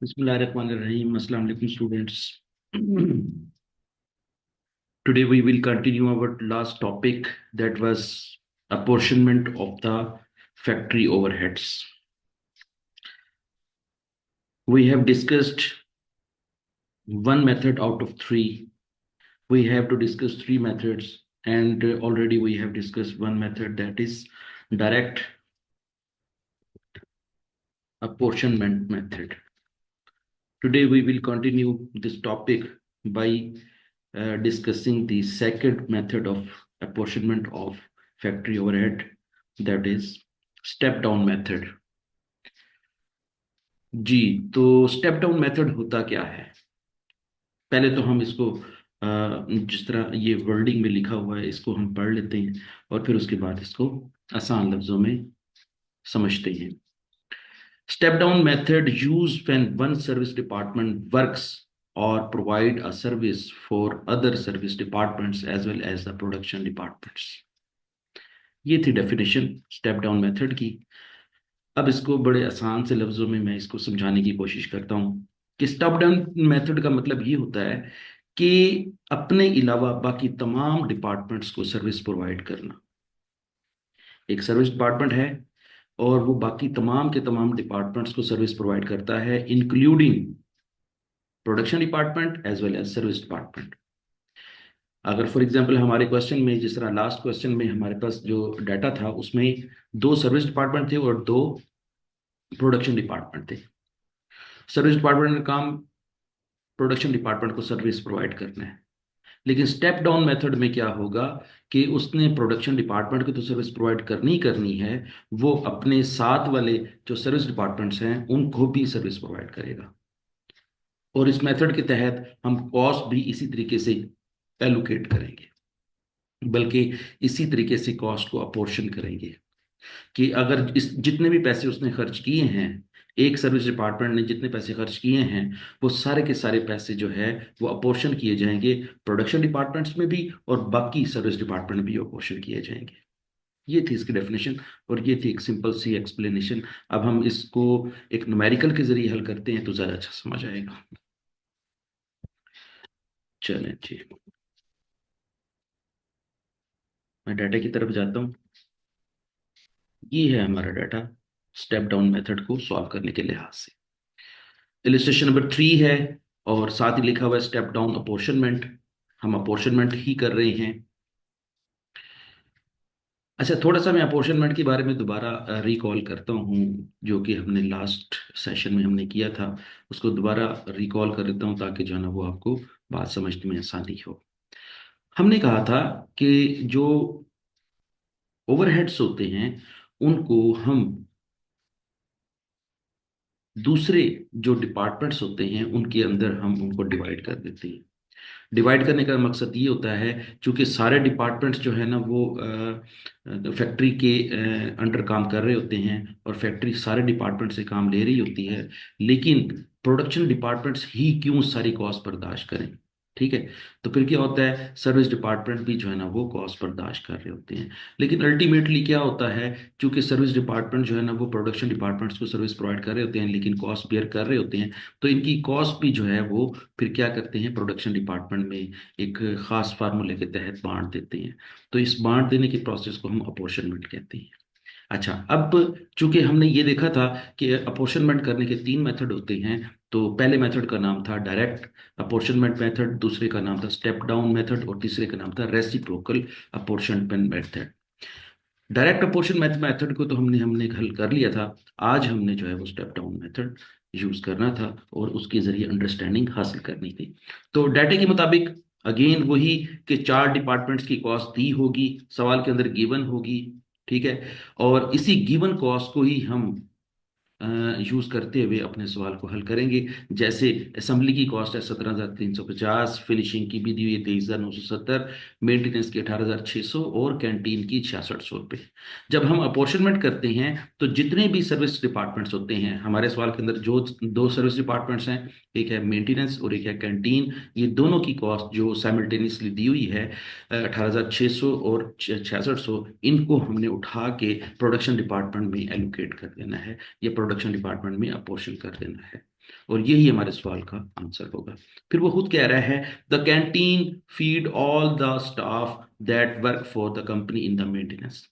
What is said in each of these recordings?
Bismillahirrahmanirrahim. Assalamu alaikum, students. Today we will continue our last topic, that was apportionment of the factory overheads. We have discussed one method out of three. We have to discuss three methods, and already we have discussed one method, that is direct apportionment method. Today we will continue this topic by discussing the second method of apportionment of factory overhead, that is step down method. जी, तो step down method होता क्या है? पहले तो हम इसको जिस तरह ये वर्डिंग में लिखा हुआ है इसको हम पढ़ लेते हैं और फिर उसके बाद इसको आसान लफ्जों में समझते हैं। Step down method used when one service department works or provide a service for other service departments as well as the production departments. ये थी डेफिनेशन स्टेप डाउन मेथड की। अब इसको बड़े आसान से लफ्जों में मैं इसको समझाने की कोशिश करता हूँ कि स्टेप डाउन मेथड का मतलब ये होता है कि अपने अलावा बाकी तमाम डिपार्टमेंट्स को सर्विस प्रोवाइड करना। एक सर्विस डिपार्टमेंट है और वो बाकी तमाम के तमाम डिपार्टमेंट्स को सर्विस प्रोवाइड करता है, including production department as well as service department. अगर फॉर एग्जांपल हमारे क्वेश्चन में, जिस तरह लास्ट क्वेश्चन में हमारे पास जो डाटा था उसमें दो सर्विस डिपार्टमेंट थे और दो प्रोडक्शन डिपार्टमेंट थे। सर्विस डिपार्टमेंट का काम प्रोडक्शन डिपार्टमेंट को सर्विस प्रोवाइड करना है, लेकिन स्टेप डाउन मेथड में क्या होगा कि उसने प्रोडक्शन डिपार्टमेंट को तो सर्विस प्रोवाइड करनी ही करनी है, वो अपने साथ वाले जो सर्विस डिपार्टमेंट्स हैं उनको भी सर्विस प्रोवाइड करेगा। और इस मेथड के तहत हम कॉस्ट भी इसी तरीके से एलोकेट करेंगे, बल्कि इसी तरीके से कॉस्ट को अपोर्शन करेंगे कि अगर इस जितने भी पैसे उसने खर्च किए हैं, एक सर्विस डिपार्टमेंट ने जितने पैसे खर्च किए हैं, वो सारे के सारे पैसे जो है वो अपोर्शन किए जाएंगे प्रोडक्शन डिपार्टमेंट्स में भी और बाकी सर्विस डिपार्टमेंट में भी अपोर्शन किए जाएंगे। ये थी इसकी डेफिनेशन और ये थी एक सिंपल सी एक्सप्लेनेशन। अब हम इसको एक न्यूमेरिकल के जरिए हल करते हैं तो ज़्यादा अच्छा समझ आएगा। चलें जी, मैं डाटा की तरफ जाता हूँ। ये है हमारा डाटा स्टेप डाउन मेथड को सॉल्व करने के लिहाज से। इलिस्ट्रेशन नंबर 3 है और साथ ही लिखा हुआ है स्टेप डाउन अपोर्शनमेंट। हम अपोर्शनमेंट ही कर रहे हैं। अच्छा, थोड़ा सा मैं अपोर्शनमेंट के बारे में दोबारा रिकॉल करता हूँ, जो कि हमने लास्ट सेशन में हमने किया था, उसको दोबारा रिकॉल कर देता हूँ ताकि जो है ना वो आपको बात समझने में आसानी हो। हमने कहा था कि जो ओवरहेड्स होते हैं उनको हम दूसरे जो डिपार्टमेंट्स होते हैं उनके अंदर हम उनको डिवाइड कर देते हैं। डिवाइड करने का मकसद ये होता है, क्योंकि सारे डिपार्टमेंट्स जो है ना वो फैक्ट्री के अंडर काम कर रहे होते हैं और फैक्ट्री सारे डिपार्टमेंट से काम ले रही होती है, लेकिन प्रोडक्शन डिपार्टमेंट्स ही क्यों सारी कॉस्ट बर्दाश्त करें? ठीक है, तो फिर क्या होता है, सर्विस डिपार्टमेंट भी जो है ना वो कॉस्ट बर्दाश्त कर रहे होते हैं। लेकिन अल्टीमेटली क्या होता है, क्योंकि सर्विस डिपार्टमेंट जो है ना वो प्रोडक्शन डिपार्टमेंट्स को सर्विस प्रोवाइड कर रहे होते हैं लेकिन कॉस्ट बेयर कर रहे होते हैं, तो इनकी कॉस्ट भी जो है वो फिर क्या करते हैं, प्रोडक्शन डिपार्टमेंट में एक खास फार्मूले के तहत बांट देते हैं। तो इस बांट देने की प्रोसेस को हम अपोर्शनमेंट कहते हैं। अच्छा, अब चूंकि हमने ये देखा था कि अपोर्शनमेंट करने के तीन मेथड होते हैं, तो पहले मेथड का नाम था डायरेक्ट अपोर्शनमेंट मेथड, दूसरे का नाम था स्टेप डाउन मेथड और तीसरे का नाम था reciprocal apportionment method. Direct apportion method को तो हमने हमने हल कर लिया था। आज हमने जो है वो स्टेप डाउन मेथड यूज करना था और उसके जरिए अंडरस्टैंडिंग हासिल करनी थी। तो डाटा के मुताबिक अगेन वही कि चार डिपार्टमेंट्स की कॉस्ट दी होगी, सवाल के अंदर गिवन होगी। ठीक है, और इसी गिवन कॉस्ट को ही हम यूज करते हुए अपने सवाल को हल करेंगे। जैसे असेंबली की कॉस्ट है 17,350, फिनिशिंग की भी दी हुई है 23,970, मेंटेनेंस की 18,600 और कैंटीन की 6,600 रुपये। जब हम अपोर्शनमेंट करते हैं तो जितने भी सर्विस डिपार्टमेंट्स होते हैं, हमारे सवाल के अंदर जो दो सर्विस डिपार्टमेंट्स हैं, एक है मेंटेनेंस और एक है कैंटीन, ये दोनों की कॉस्ट जो साइमल्टेनियसली दी हुई है 18,600 और 6,600, इनको हमने उठा के प्रोडक्शन डिपार्टमेंट में एलोकेट कर देना है, ये प्रोडक्शन डिपार्टमेंट में अपोर्शन कर देना है। और यही हमारे सवाल का आंसर होगा। फिर वो खुद कह रहा है, the canteen feed all the staff that work for the company in the maintenance.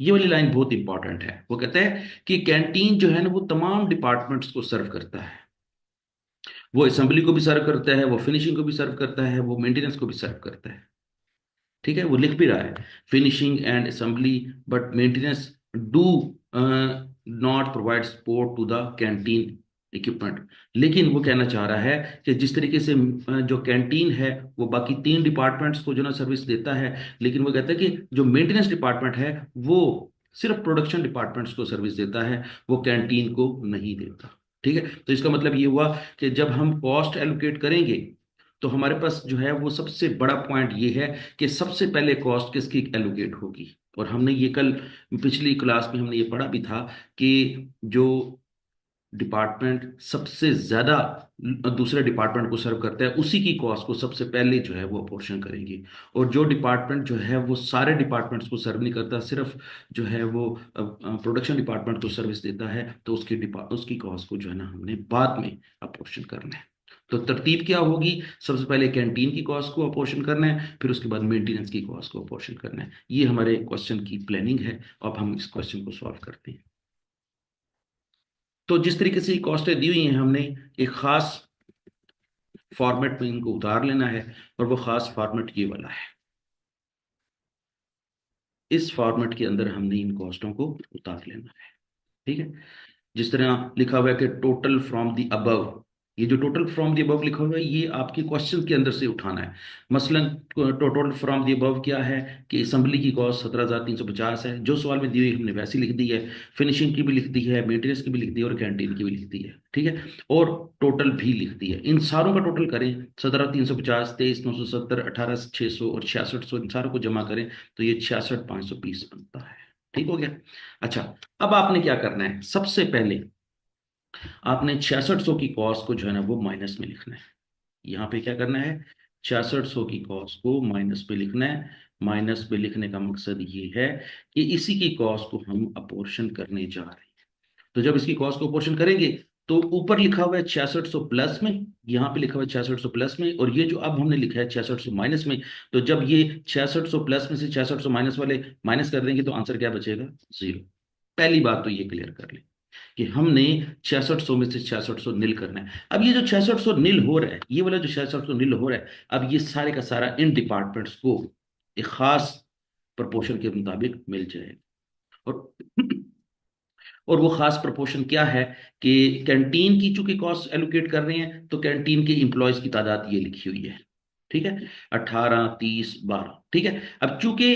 ये वाली लाइन बहुत इंपॉर्टेंट है। वो कहता है कि कैंटीन जो है ना वो तमाम डिपार्टमेंट्स को सर्व करता है। वो असेंबली को भी सर्व करता है, वो फिनिशिंग को भी सर्व करता है, वो मेंटेनेंस को भी सर्व करता है। ठीक है, वो लिख भी रहा है, finishing and assembly but maintenance do not provide support to the canteen equipment. लेकिन वो कहना चाह रहा है कि जिस तरीके से जो कैंटीन है वो बाकी तीन डिपार्टमेंट्स को जो ना सर्विस देता है, लेकिन वो कहता है कि जो मेंटेनेंस डिपार्टमेंट है वो सिर्फ प्रोडक्शन डिपार्टमेंट्स को सर्विस देता है, वो कैंटीन को नहीं देता। ठीक है, तो इसका मतलब ये हुआ कि जब हम कॉस्ट एलोकेट करेंगे तो हमारे पास जो है वो सबसे बड़ा पॉइंट ये है कि सबसे पहले कॉस्ट किसकी एलोकेट होगी। और हमने ये कल पिछली क्लास में हमने ये पढ़ा भी था कि जो डिपार्टमेंट सबसे ज्यादा दूसरे डिपार्टमेंट को सर्व करता है उसी की कॉस्ट को सबसे पहले जो है वो अपोर्शन करेंगे। और जो डिपार्टमेंट जो है वो सारे डिपार्टमेंट्स को सर्व नहीं करता, सिर्फ जो है वो प्रोडक्शन डिपार्टमेंट को सर्विस देता है, तो उसकी कॉस्ट को जो है ना हमने बाद में अपोर्शन करना है। तो तरतीब क्या होगी, सबसे पहले कैंटीन की कॉस्ट को अपोर्शन करना है, फिर उसके बाद मेंटेनेंस की कॉस्ट को अपोर्शन करना है। ये हमारे क्वेश्चन की प्लानिंग है। अब हम इस क्वेश्चन को सॉल्व करते हैं। तो जिस तरीके से ये कॉस्टें दी हुई हैं, हमने एक खास फॉर्मेट में इनको उतार लेना है, और वो खास फॉर्मेट ये वाला है। इस फॉर्मेट के अंदर हमने इन कॉस्टों को उतार लेना है। ठीक है, जिस तरह लिखा हुआ है कि टोटल फ्रॉम द अबव, ये जो टोटल फ्रॉम द अबव लिखा हुआ है ये आपके क्वेश्चन के अंदर से उठाना है। मसलन टोटल फ्रॉम द अबव क्या है कि असेंबली की कॉस्ट 17,350 है, जो सवाल में दी हुई हमने वैसी लिख दी है। फिनिशिंग की भी लिख दी है, मेंटेनेंस की भी लिख दी है, और कैंटीन की भी लिख दी है। ठीक है, और टोटल भी लिख दी है। इन सारों का टोटल करें, 17,350, 23,970, 18,600 और 6600, इन सारों को जमा करें तो ये 66,520 बनता है। ठीक हो गया। अच्छा, अब आपने क्या करना है, सबसे पहले आपने 6600 की कॉस्ट को जो है ना वो माइनस में लिखना है। यहाँ पे क्या करना है, 6600 की कॉस्ट को माइनस पे लिखना है। माइनस पे लिखने का मकसद ये है कि इसी की कॉस्ट को हम अपोर्शन करने जा रहे हैं। तो जब इसकी कॉस्ट को अपोर्शन करेंगे तो ऊपर लिखा हुआ है 6600 प्लस में, यहाँ पे लिखा हुआ है 6600 प्लस में, और ये जो अब हमने लिखा है 6600 माइनस में। तो जब ये 6600 प्लस में से 6600 माइनस वाले माइनस कर देंगे तो आंसर क्या बचेगा, जीरो। पहली बात तो ये क्लियर कर ले कि हमने 6600 में से 6600 नील करना है। अब ये जो 6600 नील हो रहा है, ये वाला जो 6600 नील हो रहा है, अब ये सारे का सारा इन डिपार्टमेंट्स को एक खास प्रपोर्शन के मुताबिक मिल जाएगा। और और वो खास प्रपोर्शन क्या है कि कैंटीन की चूंकि कॉस्ट एलोकेट कर रहे हैं तो कैंटीन के इंप्लॉयज की तादाद ये लिखी हुई है। ठीक है, 18, 30, 12। ठीक है, अब चूंकि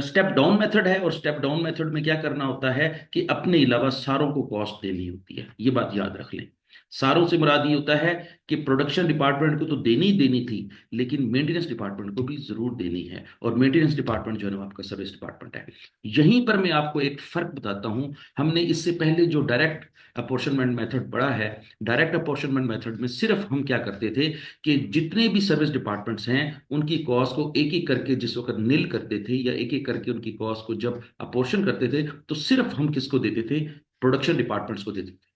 स्टेप डाउन मेथड है, और स्टेप डाउन मेथड में क्या करना होता है कि अपने अलावा सारों को कॉस्ट देनी होती है। ये बात याद रख लें। सारों से मुराद ये होता है कि प्रोडक्शन डिपार्टमेंट को तो देनी ही देनी थी, लेकिन मेंटेनेंस डिपार्टमेंट को भी जरूर देनी है। और मेंटेनेंस डिपार्टमेंट जो है ना आपका सर्विस डिपार्टमेंट है। यहीं पर मैं आपको एक फर्क बताता हूं। हमने इससे पहले जो डायरेक्ट अपॉर्शनमेंट मेथड पढ़ा है, डायरेक्ट अपॉर्शनमेंट मेथड में सिर्फ हम क्या करते थे कि जितने भी सर्विस डिपार्टमेंट्स हैं उनकी कॉस्ट को एक एक करके जिस वक्त निल करते थे, या एक एक करके उनकी कॉस्ट को जब अपोर्शन करते थे, तो सिर्फ हम किसको देते थे, प्रोडक्शन डिपार्टमेंट्स को देते थे।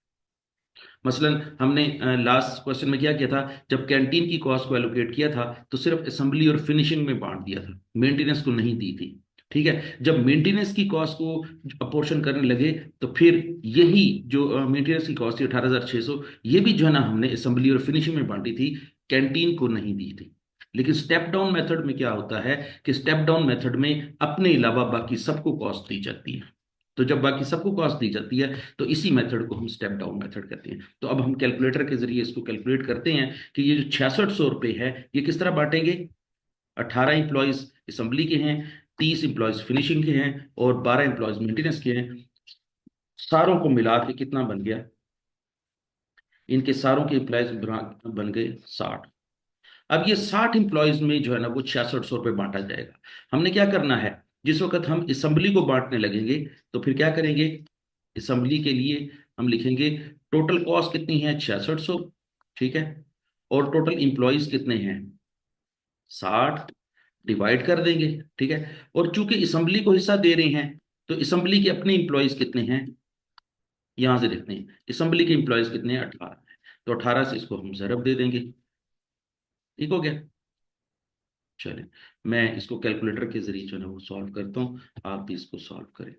मसलन हमने लास्ट क्वेश्चन में क्या किया था, जब कैंटीन की कॉस्ट को एलोकेट किया था तो सिर्फ असेंबली और फिनिशिंग में बांट दिया था, मेंटेनेंस को नहीं दी थी। ठीक है, जब मेंटेनेंस की कॉस्ट को अपोर्शन करने लगे तो फिर यही जो मेंटेनेंस की कॉस्ट थी 18,600, ये भी जो है ना हमने असेंबली और फिनिशिंग में बांटी थी, कैंटीन को नहीं दी थी। लेकिन स्टेप डाउन मेथड में क्या होता है कि स्टेप डाउन मेथड में अपने अलावा बाकी सबको कॉस्ट दी जाती है। तो जब बाकी सबको कॉस्ट दी जाती है तो इसी मेथड को हम स्टेप डाउन मेथड कहते हैं। तो अब हम कैलकुलेटर के जरिए इसको कैलकुलेट करते हैं कि ये जो 6600 रुपये है ये किस तरह बांटेंगे। 18 इंप्लॉयज असेंबली के हैं, 30 इंप्लॉयज फिनिशिंग के हैं, और 12 इंप्लॉयज मेंटेनेंस के हैं। सारों को मिला के कितना बन गया, इनके सारों के एम्प्लॉयज बन गए 60। अब ये 60 इंप्लॉयज में जो है ना वो 6600 रुपये बांटा जाएगा। हमने क्या करना है, जिस वक्त हम असेंबली को बांटने लगेंगे तो फिर क्या करेंगे, असेंबली के लिए हम लिखेंगे टोटल कॉस्ट कितनी है, 6600। ठीक है, और टोटल इंप्लॉयज कितने हैं, 60, डिवाइड कर देंगे। ठीक है, और चूंकि असेंबली को हिस्सा दे रहे हैं तो असेंबली के अपने इंप्लॉयज कितने हैं, यहां से देखते हैं असेंबली के एम्प्लॉयज कितने हैं, 18 है। तो 18 से इसको हम ज़रब दे देंगे। ठीक हो गया। चलिए, मैं इसको कैलकुलेटर के जरिए जो है वो सॉल्व करता हूँ, आप भी इसको सॉल्व करें।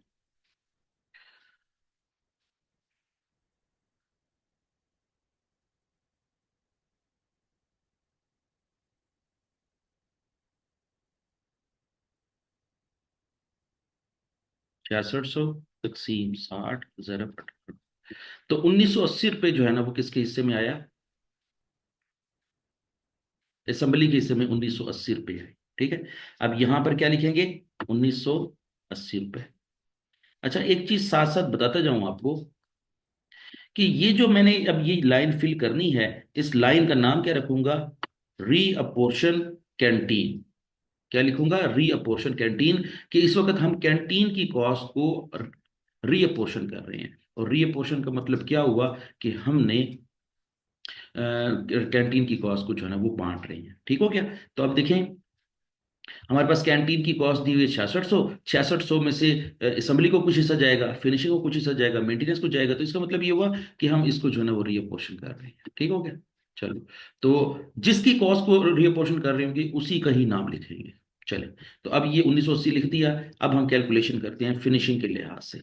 6600 तकसीम 60 ज़रब 18। तो 1980 रुपये जो है ना वो किसके हिस्से में आया, असेंबली के हिस्से में 1980 रुपये है। ठीक है। अब यहां पर क्या लिखेंगे, 1980 रुपये। अच्छा, एक चीज साथ साथ बताता जाऊं आपको कि ये जो मैंने अब ये लाइन फिल करनी है, इस लाइन का नाम क्या रखूंगा, री अपोर्शन कैंटीन। क्या लिखूंगा, री अपोर्शन कैंटीन। कि इस वक्त हम कैंटीन की कॉस्ट को री अपोर्शन कर रहे हैं। और री अपोर्शन का मतलब क्या हुआ कि हमने कैंटीन की कॉस्ट को जो है ना वो बांट रहे हैं। ठीक हो गया। तो अब देखें, हमारे पास कैंटीन की कॉस्ट दी हुई है 6600। 6600 में से असेंबली को कुछ हिस्सा जाएगा, फिनिशिंग को कुछ हिस्सा जाएगा, मेंटेनेंस को जाएगा। तो इसका मतलब ये हुआ कि हम इसको जो है ना वो रीअपोर्शन कर रहे हैं। ठीक हो गया। चलो, तो जिसकी कॉस्ट को रीअपोर्शन कर रहे होंगे उसी का ही नाम लिखेंगे। चले, तो अब ये 1980 लिख दिया। अब हम कैलकुलेशन करते हैं फिनिशिंग के लिहाज से।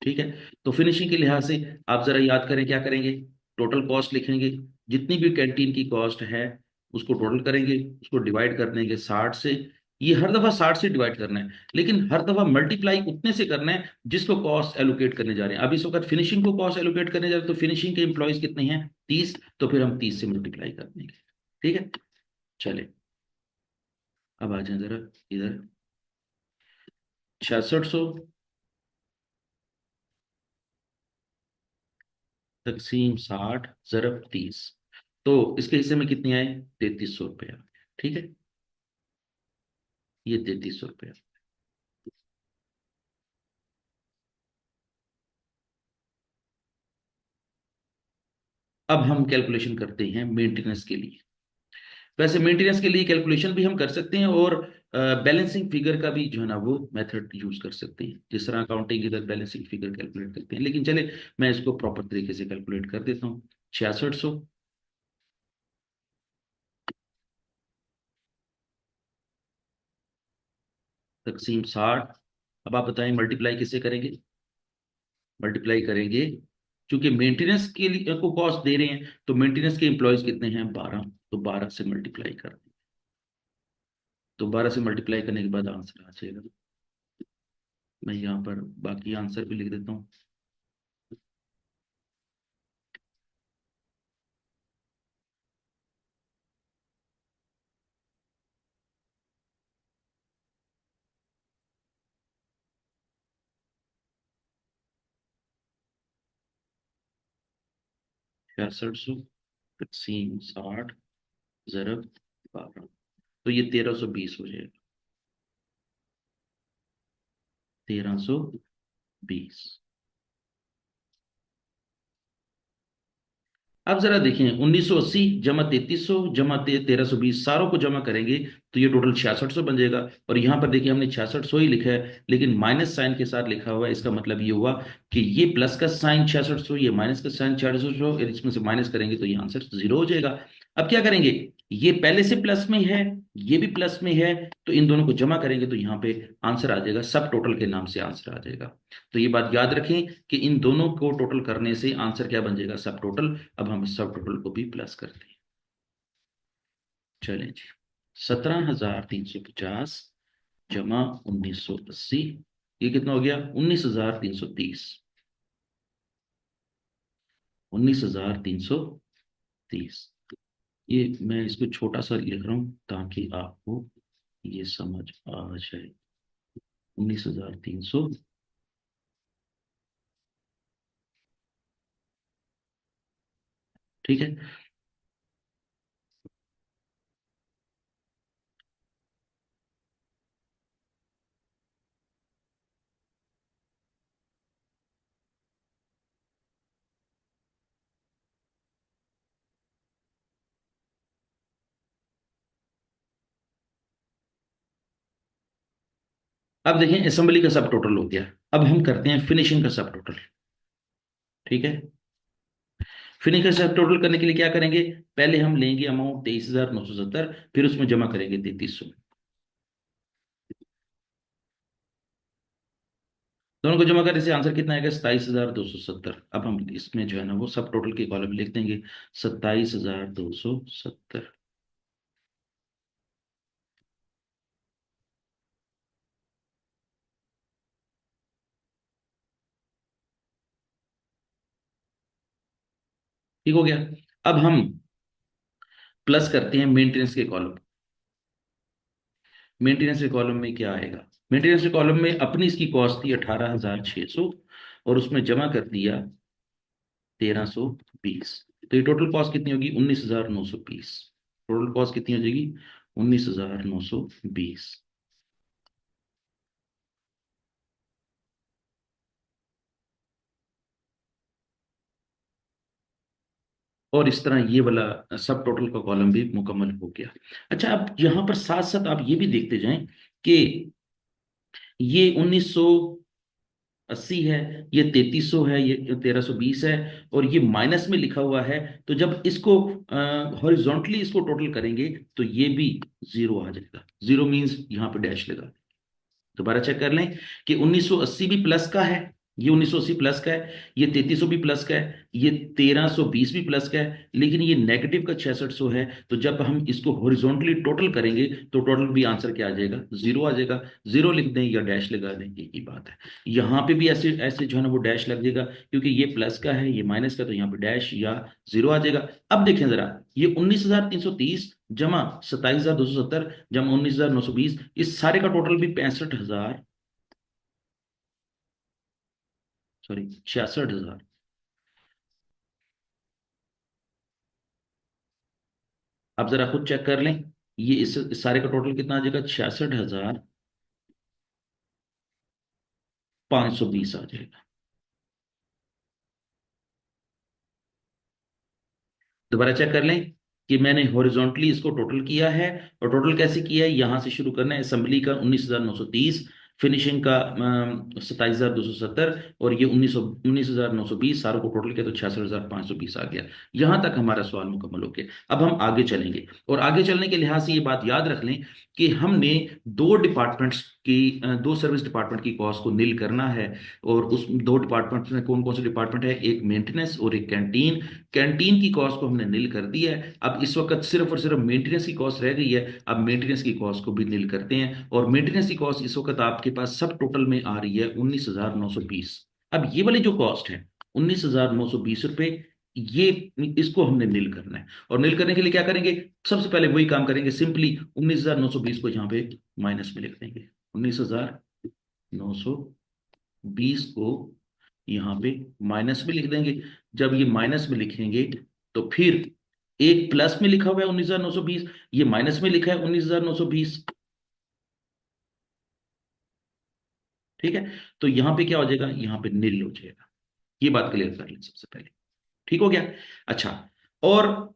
ठीक है। तो फिनिशिंग के लिहाज से आप जरा याद करें, क्या करेंगे, टोटल कॉस्ट लिखेंगे। जितनी भी कैंटीन की कॉस्ट है उसको टोटल करेंगे, उसको डिवाइड कर देंगे 60 से। ये हर दफा 60 से डिवाइड करना है, लेकिन हर दफा मल्टीप्लाई उतने से करना है जिसको कॉस्ट एलोकेट करने जा रहे हैं। अब इस वक्त फिनिशिंग को कॉस्ट एलोकेट करने जा रहे हैं, तो फिनिशिंग के एम्प्लॉयज कितने हैं, 30। तो फिर हम 30 से मल्टीप्लाई कर देंगे। ठीक है। चले, अब आ जाए जरा इधर। 6600 तकसीम 60 ज़रब 30। तो इसके हिस्से में कितने आए, 3300 रुपया। ठीक है, ये 3300 रुपया। अब हम कैलकुलेशन करते हैं मेंटेनेंस के लिए। वैसे मेंटेनेंस के लिए कैलकुलेशन भी हम कर सकते हैं, और बैलेंसिंग फिगर का भी जो है ना वो मेथड यूज कर सकते हैं, जिस तरह अकाउंटिंग इधर बैलेंसिंग फिगर कैलकुलेट करते हैं। लेकिन चले, मैं इसको प्रॉपर तरीके से कैलकुलेट कर देता हूँ। 6600 तकसीम 60। अब आप बताएं मल्टीप्लाई किससे करेंगे, मल्टीप्लाई करेंगे, क्योंकि मेंटेनेंस के लिए को कॉस्ट दे रहे हैं, तो मेंटेनेंस के एम्प्लॉयज कितने हैं, 12। तो 12 से मल्टीप्लाई कर दें। तो 12 से मल्टीप्लाई करने के बाद आंसर आ जाएगा। मैं यहाँ पर बाकी आंसर भी लिख देता हूँ। 6600 तकसीम 60 ज़रब 12। तो ये 1320 हो जाएगा, 1320। अब जरा देखें, 1980 जमा 3300 जमा 1320, सारों को जमा करेंगे तो ये टोटल 6600 बन जाएगा। और यहाँ पर देखिए हमने 6600 ही लिखा है, लेकिन माइनस साइन के साथ लिखा हुआ है। इसका मतलब ये हुआ कि ये प्लस का साइन 6600, ये माइनस का साइन 6600, इसमें से माइनस करेंगे तो ये आंसर जीरो हो जाएगा। अब क्या करेंगे, ये पहले से प्लस में है, ये भी प्लस में है, तो इन दोनों को जमा करेंगे तो यहाँ पे आंसर आ जाएगा, सब टोटल के नाम से आंसर आ जाएगा। तो ये बात याद रखें कि इन दोनों को टोटल करने से आंसर क्या बन जाएगा, सब टोटल। अब हम इस सब टोटल को भी प्लस करते हैं। चलें जी, 17350 जमा 1980, ये कितना हो गया, 19330। 19330। ये मैं इसको छोटा सा लिख रहा हूं ताकि आपको ये समझ आ जाए। 19300। ठीक है। अब देखें, असेंबली का सब टोटल हो गया। अब हम करते हैं फिनिशिंग का सब टोटल। ठीक है। फिनिश का सब टोटल करने के लिए क्या करेंगे, पहले हम लेंगे अमाउंट 23,970, फिर उसमें जमा करेंगे 3300। दोनों को जमा करने से आंसर कितना आएगा, 27,270। अब हम इसमें जो है ना वो सब टोटल के कॉलम में लिख देंगे 27,270। ठीक हो गया। अब हम प्लस करते हैं मेंटेनेंस के कॉलम। मेंटेनेंस के कॉलम में क्या आएगा, मेंटेनेंस के कॉलम में अपनी इसकी कॉस्ट थी 18,600 और उसमें जमा कर दिया 1,320। तो ये टोटल कॉस्ट कितनी होगी, 19,920। टोटल कॉस्ट कितनी हो जाएगी, 19,920। और इस तरह ये वाला सब टोटल का कॉलम भी मुकम्मल हो गया। अच्छा, अब यहां पर साथ साथ आप ये भी देखते जाएं कि ये 1980 है, ये 3300 है, ये 1320 है, और ये माइनस में लिखा हुआ है। तो जब इसको हॉरिजॉन्टली इसको टोटल करेंगे तो ये भी जीरो आ जाएगा। जीरो मीन्स यहां पे डैश लगा। दोबारा चेक कर लें कि 1980 भी प्लस का है, ये 1980 प्लस का है, ये 3300 भी प्लस का है, ये 1320 भी प्लस का है, लेकिन ये नेगेटिव का 6600 है। तो जब हम इसको हॉरिजॉन्टली टोटल करेंगे तो टोटल भी आंसर क्या आ जाएगा, जीरो आ जाएगा। जीरो लिख दें या डैश लगा दें, एक ही बात है। यहाँ पे भी ऐसे ऐसे जो है ना वो डैश लग जाएगा, क्योंकि ये प्लस का है, ये माइनस का, तो यहाँ पे डैश या जीरो आ जाएगा। अब देखें जरा, ये 19,330 जमा 27,270 जमा 19,920, इस सारे का टोटल भी 65,000, सॉरी 66,000। आप जरा खुद चेक कर लें, ये इस सारे का टोटल कितना आ जाएगा, 66,520 आ जाएगा। दोबारा चेक कर लें कि मैंने हॉरिजॉन्टली इसको टोटल किया है, और टोटल कैसे किया है, यहां से शुरू करना है। असेंबली का 19,930, फिनिशिंग का 27,270, और ये 19,920, सारों को टोटल किया तो 66,520 आ गया। यहां तक हमारा सवाल मुकम्मल हो गया। अब हम आगे चलेंगे, और आगे चलने के लिहाज से ये बात याद रख लें कि हमने दो डिपार्टमेंट्स की दो सर्विस डिपार्टमेंट की कॉस्ट को नील करना है। और उस दो डिपार्टमेंट्स में कौन कौन से डिपार्टमेंट है, एक मेंटेनेंस और एक कैंटीन। कैंटीन की कॉस्ट को हमने नील कर दिया है। अब इस वक्त सिर्फ और सिर्फ मेंटेनेंस की कॉस्ट रह गई है। अब मेंटेनेंस की कॉस्ट को भी नील करते हैं, और मेंटेनेंस की कॉस्ट इस वक्त आपके पास सब टोटल में आ रही है 19,920। अब ये वाली जो कॉस्ट है 19,920 रुपये, ये इसको हमने नील करना है। और नील करने के लिए क्या करेंगे, सबसे पहले वही काम करेंगे, सिंपली 19,920 को यहाँ पे माइनस में लिख देंगे। 19,920 को यहाँ पे माइनस में लिख देंगे। जब ये माइनस में लिखेंगे तो फिर एक प्लस में लिखा हुआ है 19,920, ये माइनस में लिखा है 19,920। ठीक है, तो यहाँ पे क्या हो जाएगा, यहाँ पे नील हो जाएगा। ये बात क्लियर कर लें सबसे पहले। ठीक हो गया। अच्छा, और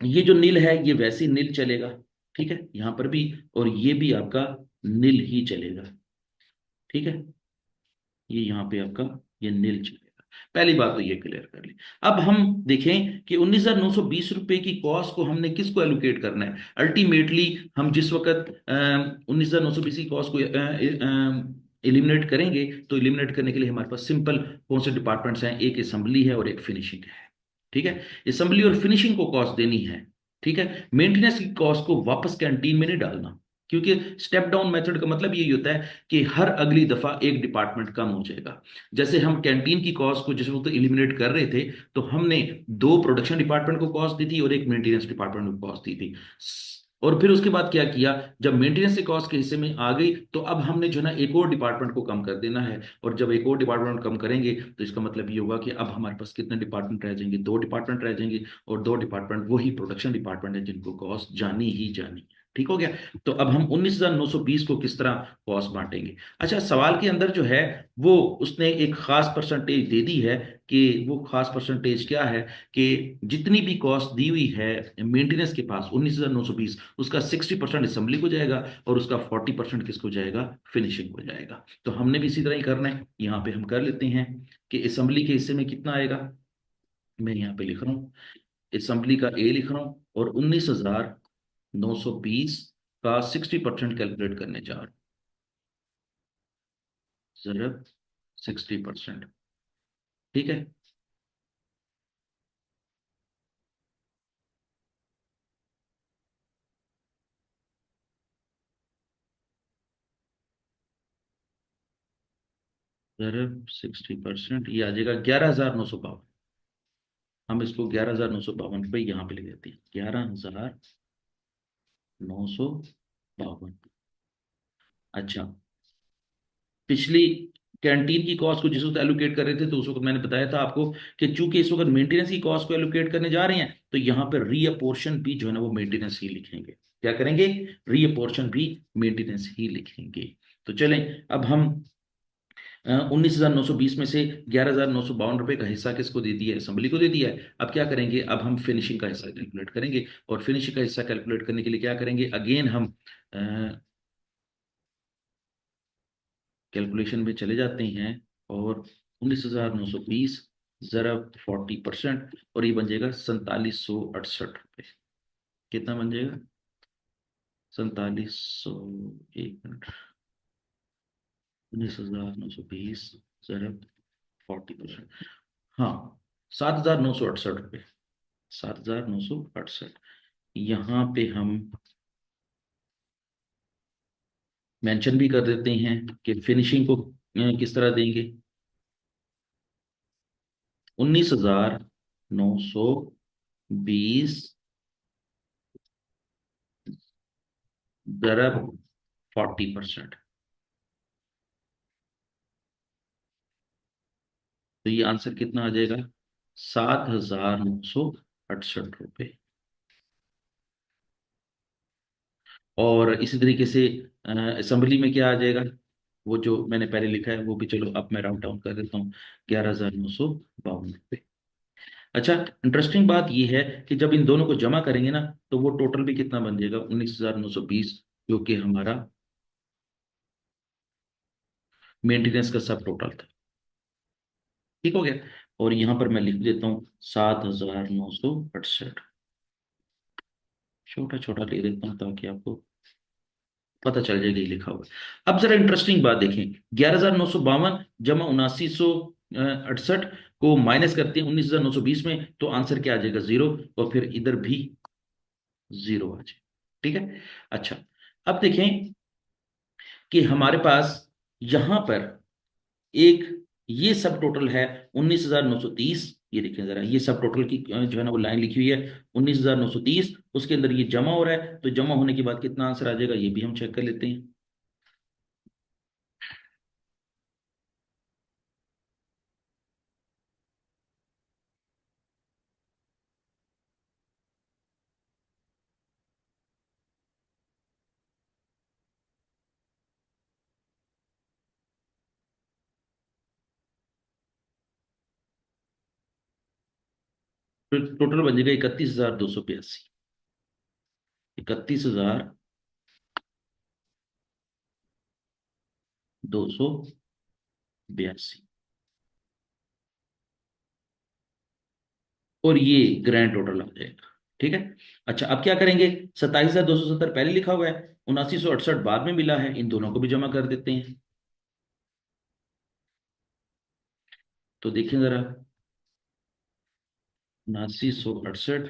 ये जो नील है ये वैसे ही नील चलेगा, ठीक है, यहां पर भी, और ये भी आपका नील ही चलेगा। ठीक है, ये यहाँ पे आपका ये नील चलेगा। पहली बात तो ये क्लियर कर ली। अब हम देखें कि 19,920 रुपए की कॉस्ट को हमने किसको एलोकेट करना है। अल्टीमेटली हम जिस वक्त 19,920 की कॉस्ट को एलिमिनेट करेंगे, तो एलिमिनेट करने के लिए हमारे पास सिंपल कौन से डिपार्टमेंट्स हैं, एक असेंबली है और एक फिनिशिंग है। ठीक है, असेंबली और फिनिशिंग को कॉस्ट देनी है। ठीक है, मेंटेनेंस की कॉस्ट को वापस कैंटीन में नहीं डालना, क्योंकि स्टेप डाउन मेथड का मतलब यही होता है कि हर अगली दफा एक डिपार्टमेंट कम हो जाएगा। जैसे हम कैंटीन की कॉस्ट को जिस वक्त एलिमिनेट कर रहे थे, तो हमने दो प्रोडक्शन डिपार्टमेंट को कॉस्ट दी थी और एक मेंटेनेंस डिपार्टमेंट को कॉस्ट दी थी। और फिर उसके बाद क्या किया, जब मेंटेनेंस की कॉस्ट के हिस्से में आ गई, तो अब हमने जो है ना एक और डिपार्टमेंट को कम कर देना है। और जब एक और डिपार्टमेंट कम करेंगे तो इसका मतलब ये होगा कि अब हमारे पास कितने डिपार्टमेंट रह जाएंगे, दो डिपार्टमेंट रह जाएंगे। और दो डिपार्टमेंट वही प्रोडक्शन डिपार्टमेंट है जिनको कॉस्ट जानी ही जानी है। ठीक हो गया। तो अब हम 19,920 को किस तरह कॉस्ट बांटेंगे। अच्छा, सवाल के अंदर जो है वो उसने एक खास परसेंटेज दे दी है, कि वो खास परसेंटेज क्या है, कि जितनी भी कॉस्ट दी हुई है मेंटेनेंस के पास 19,920, उसका 60% असेंबली को जाएगा और उसका 40% किसको जाएगा, फिनिशिंग को जाएगा। तो हमने भी इसी तरह ही करना है, यहाँ पे हम कर लेते हैं कि असेंबली के हिस्से में कितना आएगा। मैं यहाँ पे लिख रहा हूँ, असेंबली का ए लिख रहा हूँ, और 19,920 का 60% कैलकुलेट करने जा रहा हूँ। जरा 60%, ठीक है। जरा 60%, ये आ जाएगा 11,952। हम इसको 11,952 रुपये यहाँ पे ले देते हैं, 11,952। अच्छा, पिछली कैंटीन की कॉस्ट को जिस वक्त एलोकेट कर रहे थे, तो उस वक्त मैंने बताया था आपको कि चूंकि इस वक्त मेंटेनेंस की कॉस्ट को एलोकेट करने जा रहे हैं, तो यहाँ पर रीअपोर्शन भी जो है ना वो मेंटेनेंस ही लिखेंगे। क्या करेंगे, रीअपोर्शन भी मेंटेनेंस ही लिखेंगे। तो चलें, अब हम 19,920 में से 11,952 रुपये का हिस्सा किसको दे दिया है, असेंबली को दे दिया है। अब क्या करेंगे, अब हम फिनिशिंग का हिस्सा कैलकुलेट करेंगे, और फिनिशिंग का हिस्सा कैलकुलेट करने के लिए क्या करेंगे, अगेन हम कैलकुलेशन में चले जाते हैं, और 19,920 जरा 40%, और ये बन जाएगा 4,768 रुपये। कितना बन जाएगा, 4,700, एक मिनट, 19,920 जरा 40%, हाँ, 7,968 रुपये, 7,968। यहाँ पे हम मेंशन भी कर देते हैं कि फिनिशिंग को किस तरह देंगे, 19,920 जरा 40%। तो ये आंसर कितना आ जाएगा, 7,968 रुपये। और इसी तरीके से असेंबली में क्या आ जाएगा, वो जो मैंने पहले लिखा है वो भी, चलो अब मैं राउंड डाउन कर देता हूँ, 11,952 रुपये। अच्छा, इंटरेस्टिंग बात ये है कि जब इन दोनों को जमा करेंगे ना, तो वो टोटल भी कितना बन जाएगा, 19,920, जो कि हमारा मेंटेनेंस का सब टोटल था। ठीक हो गया। और यहाँ पर मैं लिख देता हूँ 7,968, छोटा छोटा ले देता हूँ ताकि आपको पता चल जाएगा ये लिखा हुआ है। अब जरा इंटरेस्टिंग बात देखें, 11,952 जमा 7,968 को माइनस करते हैं 19,920 में, तो आंसर क्या आ जाएगा, जीरो। और फिर इधर भी जीरो आ जाए, ठीक है। अच्छा, अब देखें कि हमारे पास यहां पर एक ये सब टोटल है 19,930। ये देखें जरा, ये सब टोटल की जो है ना वो लाइन लिखी हुई है 19,930, उसके अंदर ये जमा हो रहा है, तो जमा होने के बाद कितना आंसर आ जाएगा ये भी हम चेक कर लेते हैं। तो टोटल बन जाएगा 31,282, 31,282, और ये ग्रैंड टोटल आ जाएगा। ठीक है। अच्छा, अब क्या करेंगे, 27,270 पहले लिखा हुआ है, 79,168 बाद में मिला है, इन दोनों को भी जमा कर देते हैं। तो देखें जरा, 79,168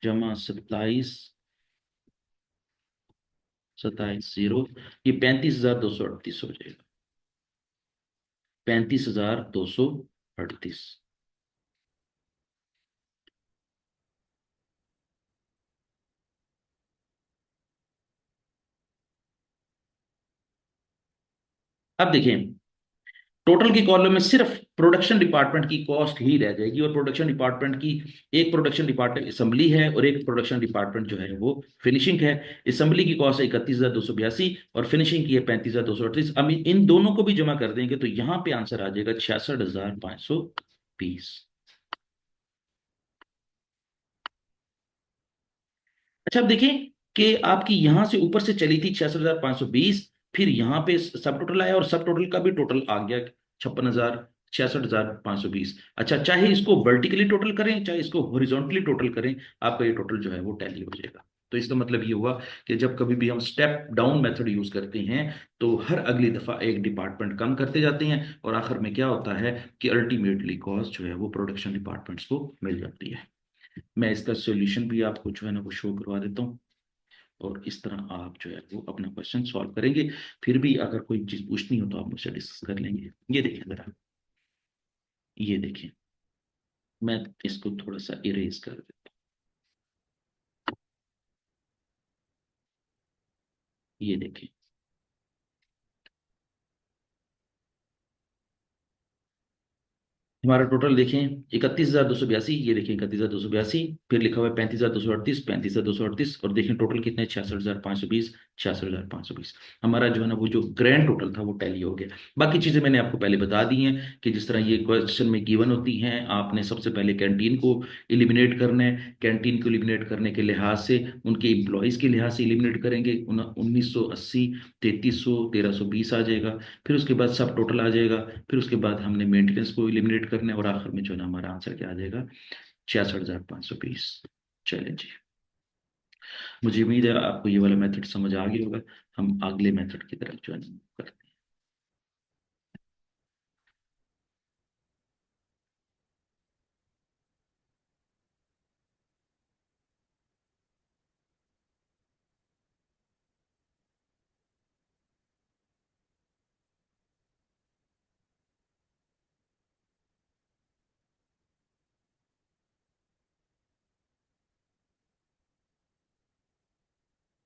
जमा 27,27 जीरो, ये 35,238 हो जाएगा, 35,238। अब देखें, टोटल की कॉलम में सिर्फ प्रोडक्शन डिपार्टमेंट की कॉस्ट ही रह जाएगी, और प्रोडक्शन डिपार्टमेंट की, एक प्रोडक्शन डिपार्टमेंट असेंबली है और एक प्रोडक्शन डिपार्टमेंट जो है वो फिनिशिंग है। असेंबली की कॉस्ट है 31,282 और फिनिशिंग की है 35,238। अब इन दोनों को भी जमा कर देंगे तो यहां पे आंसर आ जाएगा 66,520। अच्छा, अब देखिए कि आपकी यहां से ऊपर से चली थी 66,520, फिर यहां पे सब टोटल आया और सब टोटल का भी टोटल आ गया 56,000, 66,520। अच्छा, चाहे इसको वर्टिकली टोटल करें चाहे इसको हॉरिजॉन्टली टोटल करें, आपका ये टोटल जो है वो टैली हो जाएगा। तो इसका मतलब ये हुआ कि जब कभी भी हम स्टेप डाउन मेथड यूज करते हैं तो हर अगली दफा एक डिपार्टमेंट कम करते जाते हैं, और आखिर में क्या होता है कि अल्टीमेटली कॉस्ट जो है वो प्रोडक्शन डिपार्टमेंट्स को मिल जाती है। मैं इसका सॉल्यूशन भी आपको जो है ना वो शो करवा देता हूँ, और इस तरह आप जो है वो अपना क्वेश्चन सॉल्व करेंगे। फिर भी अगर कोई चीज पूछनी हो तो आप मुझसे डिस्कस कर लेंगे। ये देखिए जरा, ये देखिए, मैं इसको थोड़ा सा इरेज कर देता हूँ। ये देखिए, हमारा टोटल देखें 31,282, ये देखें 31,282, फिर लिखा हुआ है 35,238, 35,238, और देखें टोटल कितने 66,520, 66,520। हमारा जो है ना वो जो ग्रैंड टोटल था वो टैली हो गया। बाकी चीजें मैंने आपको पहले बता दी हैं कि जिस तरह ये क्वेश्चन में गिवन होती हैं, आपने सबसे पहले कैंटीन को इलिमिनेट करना है। कैंटीन को इलिमिनेट करने के लिहाज से उनके एम्प्लॉयज के लिहाज से इलिमिनेट करेंगे, 1980, 3300, 1320 आ जाएगा। फिर उसके बाद सब टोटल आ जाएगा। फिर उसके बाद हमने मेंटेनेंस को एलिमिनेट करना है, और आखिर में जो है ना हमारा आंसर क्या आ जाएगा, 66,520। चलें जी, मुझे उम्मीद है आपको ये वाला मेथड समझ आ गया होगा। हम अगले मेथड की तरफ जो है ना करते हैं।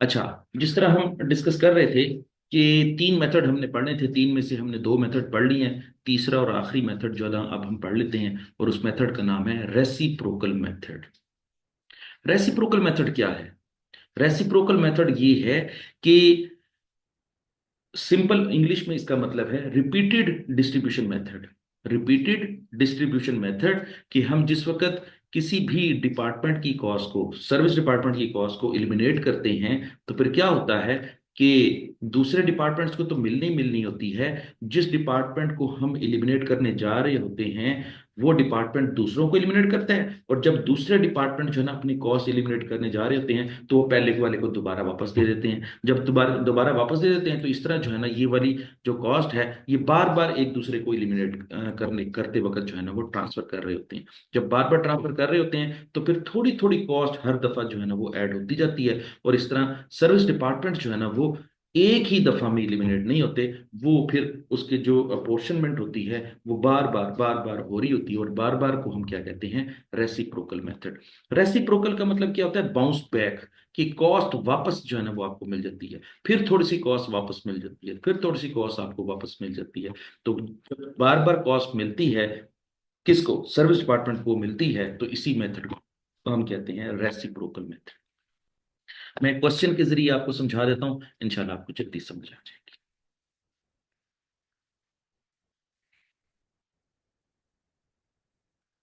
अच्छा, जिस तरह हम डिस्कस कर रहे थे कि तीन मेथड हमने पढ़ने थे, तीन में से हमने दो मेथड पढ़ लिए हैं, तीसरा और आखिरी मेथड जो है ना अब हम पढ़ लेते हैं, और उस मेथड का नाम है रेसिप्रोकल मेथड। रेसिप्रोकल मेथड क्या है? रेसिप्रोकल मेथड ये है कि सिंपल इंग्लिश में इसका मतलब है repeated distribution method. Repeated distribution method कि हम जिस वक्त किसी भी डिपार्टमेंट की कॉस्ट को, सर्विस डिपार्टमेंट की कॉस्ट को एलिमिनेट करते हैं, तो फिर क्या होता है कि दूसरे डिपार्टमेंट्स को तो मिलनी मिलनी होती है। जिस डिपार्टमेंट को हम एलिमिनेट करने जा रहे होते हैं वो डिपार्टमेंट दूसरों को एलिमिनेट करता है, और जब दूसरे डिपार्टमेंट जो है ना अपनी कॉस्ट एलिमिनेट करने जा रहे होते हैं तो वो पहले वाले को दोबारा वापस दे देते हैं। जब दोबारा दोबारा वापस दे देते हैं तो इस तरह जो है ना ये वाली जो कॉस्ट है ये बार बार एक दूसरे को इलिमिनेट करने करते वक्त जो है ना वो ट्रांसफर कर रहे होते हैं। जब बार बार ट्रांसफर कर रहे होते हैं तो फिर थोड़ी थोड़ी कॉस्ट हर दफा जो है ना वो ऐड होती जाती है, और इस तरह सर्विस डिपार्टमेंट जो है ना वो एक ही दफा में इलिमिनेट नहीं होते। वो फिर उसके जो अपोर्शनमेंट होती है वो बार बार हो रही होती है, और बार बार को हम क्या कहते हैं, रेसिप्रोकल मेथड। रेसिप्रोकल का मतलब क्या होता है, बाउंस बैक, कि कॉस्ट वापस जो है ना वो आपको मिल जाती है, फिर थोड़ी सी कॉस्ट वापस मिल जाती है, फिर थोड़ी सी कॉस्ट आपको वापस मिल जाती है। तो जब बार बार कॉस्ट मिलती है, किसको, सर्विस डिपार्टमेंट को मिलती है, तो इसी मेथड को हम कहते हैं रेसिप्रोकल मेथड। मैं क्वेश्चन के जरिए आपको समझा देता हूं, इंशाल्लाह आपको जल्दी समझ आ जाएगी।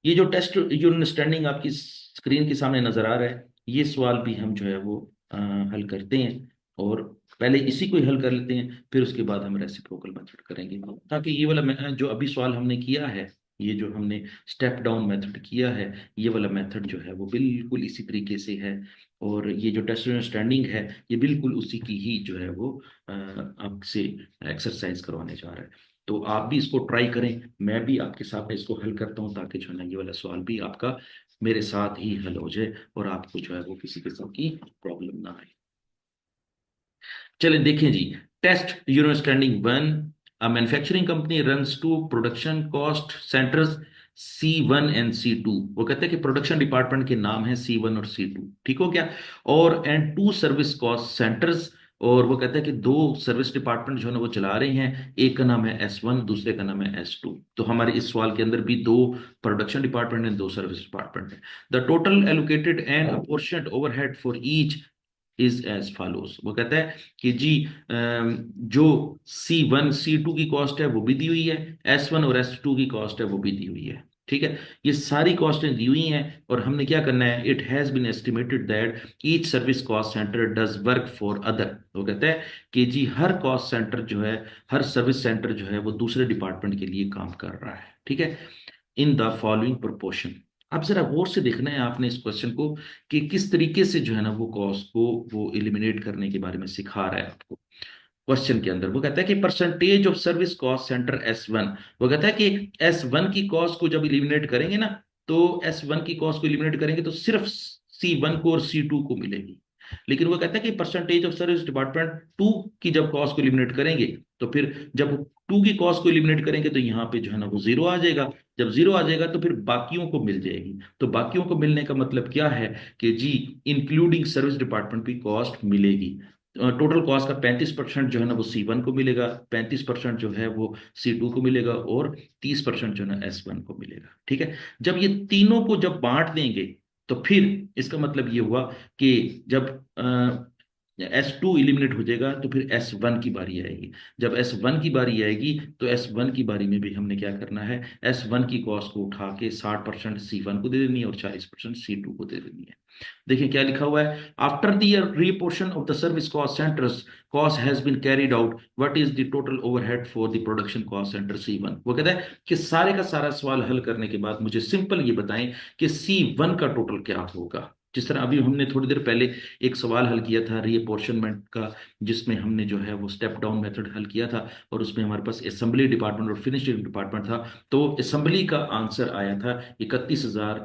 ये जो टेस्ट यूनिट स्टैंडिंग आपकी स्क्रीन के सामने नजर आ रहा है, ये सवाल भी हम जो है वो हल करते हैं, और पहले इसी को ही हल कर लेते हैं, फिर उसके बाद हम रेसिप्रोकल मेथड करेंगे, ताकि ये वाला जो अभी सवाल हमने किया है, ये जो हमने स्टेप डाउन मेथड किया है, ये वाला मेथड जो है वो बिल्कुल इसी तरीके से है, और ये जो टेस्ट यूनिट स्टैंडिंग है ये बिल्कुल उसी की ही जो है वो आपसे एक्सरसाइज करवाने जा रहा है। तो आप भी इसको ट्राई करें, मैं भी आपके साथ में इसको हल करता हूं, ताकि जो है ना ये वाला सवाल भी आपका मेरे साथ ही हल हो जाए, और आपको जो है वो किसी किस्म की प्रॉब्लम ना आए। चलिए देखें जी, test your standing one, a manufacturing company runs two production cost centres C1 and C2। वो कहते हैं कि प्रोडक्शन डिपार्टमेंट के नाम है C1 और C2, ठीक हो गया, और and two service cost centres, और वो कहता है कि दो सर्विस डिपार्टमेंट जो है ना वो चला रहे हैं, एक का नाम है S1, दूसरे का नाम है S2। तो हमारे इस सवाल के अंदर भी दो प्रोडक्शन डिपार्टमेंट है, दो सर्विस डिपार्टमेंट है। The total allocated and apportioned overhead for each is as follows. वो कहता है कि जी जो C1 C2 की कॉस्ट है वो भी दी हुई है, S1 और S2 की कॉस्ट है वो भी दी हुई है। ठीक है, ये सारी कॉस्टें दी हुई हैं और हमने क्या करना है, it has been estimated that each service cost centre does work for other. वो कहता है कि जी हर कॉस्ट सेंटर जो है, हर सर्विस सेंटर जो है वो दूसरे डिपार्टमेंट के लिए काम कर रहा है। ठीक है, इन द फॉलोइंग प्रोपोर्शन। अब जरा गौर से देखना है आपने इस क्वेश्चन को कि किस तरीके से जो है ना वो कॉस्ट को वो एलिमिनेट करने के बारे में सिखा रहा है आपको। क्वेश्चन के अंदर वो कहता है कि percentage of service cost centre S1। वो कहता है कि S1 की कॉस्ट को जब इलिमिनेट करेंगे ना, तो S1 की कॉस्ट को इलिमिनेट करेंगे तो सिर्फ C1 को और C2 को मिलेगी। लेकिन वो कहता है कि percentage of service department two की जब कॉस्ट को इलिमिनेट करेंगे, तो फिर जब टू की कॉस्ट को इलिमिनेट करेंगे तो यहाँ पे जो है ना वो जीरो आ जाएगा। जब जीरो आ जाएगा तो फिर बाकियों को मिल जाएगी। तो बाकियों को मिलने का मतलब क्या है कि जी इंक्लूडिंग सर्विस डिपार्टमेंट की कॉस्ट मिलेगी। टोटल कॉस्ट का 35% जो है ना वो C1 को मिलेगा, 35% जो है वो C2 को मिलेगा और 30% जो है ना S1 को मिलेगा। ठीक है, जब ये तीनों को जब बांट देंगे तो फिर इसका मतलब ये हुआ कि जब S2 इलिमिनेट हो जाएगा तो फिर S1 की बारी आएगी। जब S1 की बारी आएगी तो S1 की बारी में भी हमने क्या करना है, S1 की कॉस्ट को उठा के 60% C1 को दे देनी है और 40% C2 को दे देनी है। देखिए क्या लिखा हुआ है, after the reapportion of the service cost centres cost has been carried out, what is the total overhead for the production cost centre C1। वो कहता है कि सारे का सारा सवाल हल करने के बाद मुझे सिंपल ये बताएं कि C1 का टोटल क्या होगा। जिस तरह अभी हमने थोड़ी देर पहले एक सवाल हल किया था रीअपोर्शनमेंट का, जिसमें हमने जो है वो स्टेप डाउन मेथड हल किया था और उसमें हमारे पास असेंबली डिपार्टमेंट और फिनिशिंग डिपार्टमेंट था। तो असेंबली का आंसर आया था 31,000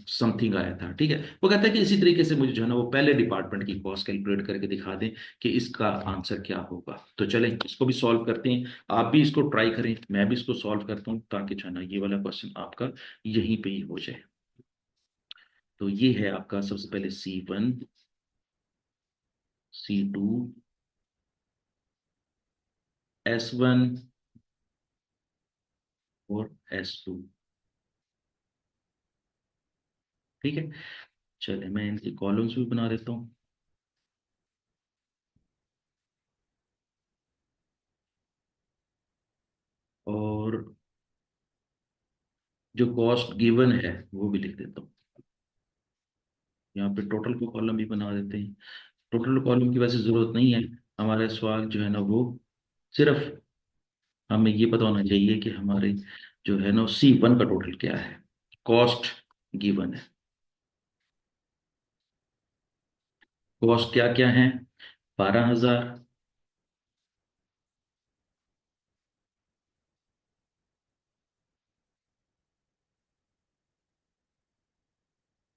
समथिंग आया था। ठीक है, वो कहता है कि इसी तरीके से मुझे जो है ना वो पहले डिपार्टमेंट की कॉस्ट कैलकुलेट करके दिखा दें कि इसका आंसर क्या होगा। तो चलें इसको भी सॉल्व करते हैं, आप भी इसको ट्राई करें, मैं भी इसको सॉल्व करता हूँ ताकि जो है ना ये वाला क्वेश्चन आपका यहीं पे ही हो जाए। तो ये है आपका सबसे पहले C1, C2, S1 और S2। ठीक है, चलिए मैं इनके कॉलम्स भी बना देता हूँ। और जो कॉस्ट गिवन है वो भी लिख देता हूँ। यहाँ पे टोटल को कॉलम भी बना देते हैं। टोटल कॉलम की वैसे जरूरत नहीं है, हमारा सवाल जो है ना वो सिर्फ हमें ये पता होना चाहिए कि हमारे जो है ना C1 का टोटल क्या है। कॉस्ट गिवन है, कॉस्ट क्या क्या है, 12,000।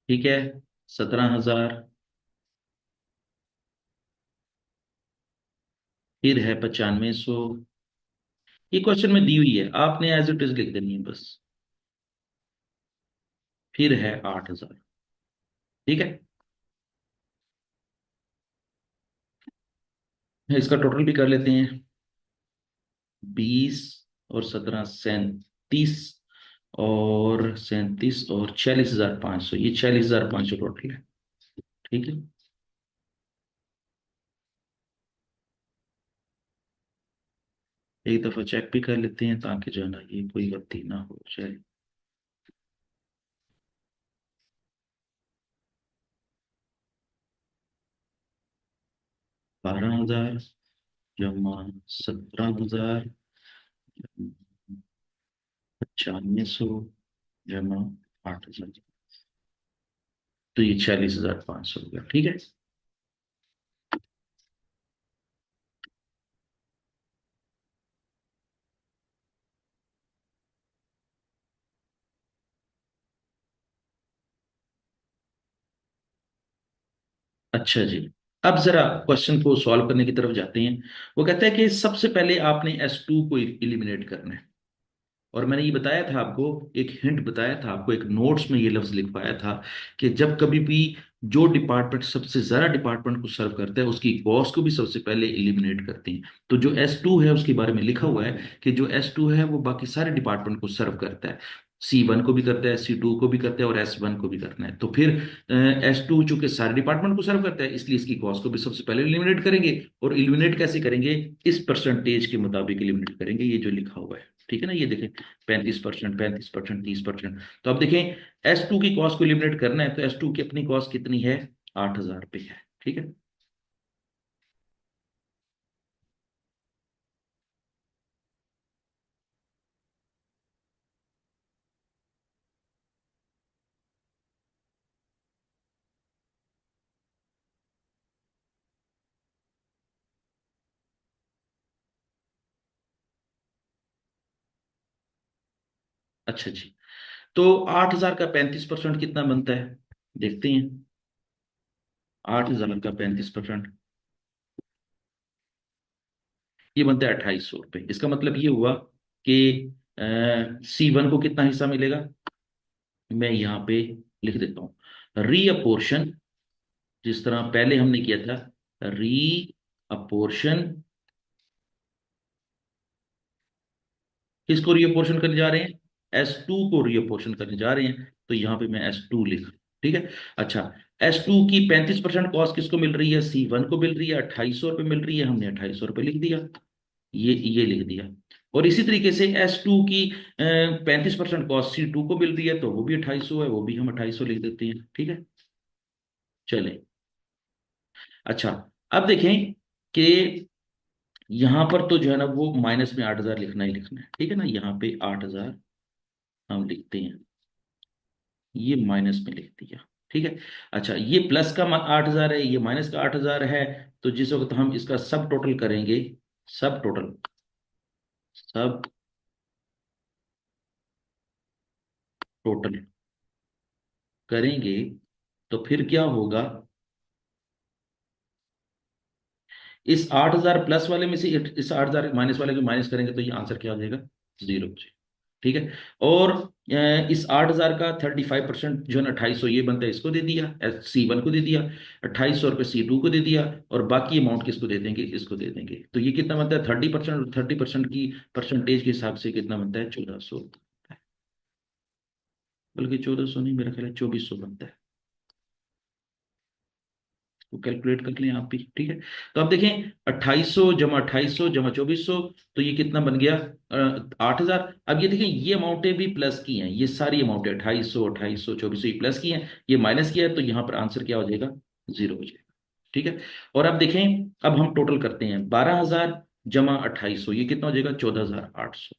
ठीक है, 17,000। फिर है 9500। ये क्वेश्चन में दी हुई है, आपने एज इट इज लिख देनी है बस। फिर है 8,000। ठीक है, इसका टोटल भी कर लेते हैं। 20 और 17 37, और 37 और 46,500, ये 46,500 टोटल है। ठीक है, एक दफा चेक भी कर लेते हैं ताकि जो है ना ये कोई गलती ना हो जाए। 12,000 जमा 17,000 9500 जमा 8,000, तो ये 46,500 हो गया। ठीक है, अच्छा जी। अब जरा क्वेश्चन को सॉल्व करने की तरफ जाते हैं। वो कहता है कि सबसे पहले आपने S2 को इलिमिनेट करना है। और मैंने ये बताया था आपको, एक हिंट बताया था आपको, एक नोट्स में ये लफ्ज लिखवाया था कि जब कभी भी जो डिपार्टमेंट सबसे ज्यादा डिपार्टमेंट को सर्व करता है उसकी कॉस्ट को भी सबसे पहले एलिमिनेट करती हैं। तो जो S2 है उसके बारे में लिखा हुआ है कि जो S2 है वो बाकी सारे डिपार्टमेंट को सर्व करता है, C1 को भी करता है, C2 को भी करता है और S1 को भी करना है। तो फिर S2 चूंकि सारे डिपार्टमेंट को सर्व करता है इसलिए इसकी कॉस्ट को भी सबसे पहले एलिमिनेट करेंगे। और एलिमिनेट कैसे करेंगे? इस परसेंटेज के मुताबिक एलिमिनेट करेंगे, ये जो लिखा हुआ है, ठीक है ना, ये देखें 35%, 35%, 30%। तो अब देखें S2 की कॉस्ट को एलिमिनेट करना है तो S2 की अपनी कॉस्ट कितनी है? 8,000 रुपये है, ठीक है। अच्छा जी, तो 8,000 का 35% कितना बनता है? देखते हैं। 8,000 का 35% ये बनता है 2,800 रुपये। इसका मतलब ये हुआ कि C1 को कितना हिस्सा मिलेगा? मैं यहाँ पे लिख देता हूँ, री अपोर्शन, जिस तरह पहले हमने किया था, री अपोर्शन, किसको रीअपोर्शन करने जा रहे हैं? S2 को रीअपोर्शन करने जा रहे हैं, तो यहाँ पे मैं S2 लिख, ठीक है। अच्छा, S2 की 35% कॉस्ट किसको मिल रही है? C1 को मिल रही है, 2,800 रुपये मिल रही है, हमने 2,800 रुपये लिख दिया, ये लिख दिया। और इसी तरीके से S2 की 35% कॉस्ट C2 को मिल रही है, तो वो भी 2,800 है, वो भी हम 2,800 लिख देते हैं, ठीक है। चले, अच्छा, अब देखें कि यहाँ पर तो जो है ना वो माइनस में 8,000 लिखना ही लिखना है, ठीक है ना। यहाँ पे 8,000 हम लिखते हैं, ये माइनस में लिख दिया, ठीक है। अच्छा, ये प्लस का 8,000 है, ये माइनस का 8,000 है। तो जिस वक्त हम इसका सब टोटल करेंगे, सब टोटल, सब टोटल करेंगे तो फिर क्या होगा? इस 8,000 प्लस वाले में से इस 8,000 माइनस वाले को माइनस करेंगे तो ये आंसर क्या हो जाएगा? 0 हो जाएगा, ठीक है। और इस 8,000 का 35% जो है ना 2,800 ये बनता है, इसको दे दिया, C1 को दे दिया, 2,800 रुपये C2 को दे दिया, और बाकी अमाउंट किसको दे देंगे? इसको दे देंगे। तो ये कितना बनता है? 30%, और 30% की परसेंटेज के हिसाब से कितना बनता है? 1,400, बल्कि 1,400 नहीं, मेरा ख्याल है 2,400 बनता है। तो कैलकुलेट कर लें आप भी, ठीक है। तो अब देखें, 2,800 जमा 2,800 जमा 2,400, तो ये कितना बन गया? 8,000। अब ये देखें, ये अमाउंटें भी प्लस की हैं, ये सारी अमाउंटें 2,800, 2,800, 2,400 ये प्लस की हैं, ये माइनस किया है, तो यहाँ पर आंसर क्या हो जाएगा? 0 हो जाएगा, ठीक है। और अब देखें, अब हम टोटल करते हैं, 12,000 जमा 2,800 ये कितना हो जाएगा? 14,800,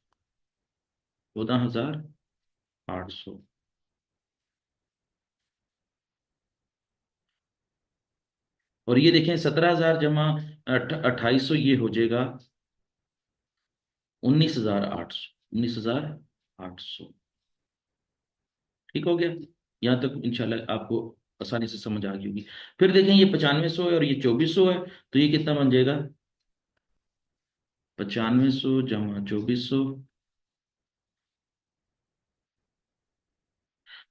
14,800। और ये देखें, 17,000 जमा 2,800 ये हो जाएगा 19,800, 19,800, ठीक हो गया। यहाँ तक इंशाल्लाह आपको आसानी से समझ आ गई होगी। फिर देखें, ये 9,500 है और ये 2,400 है, तो ये कितना बन जाएगा? 9,500 जमा 2,400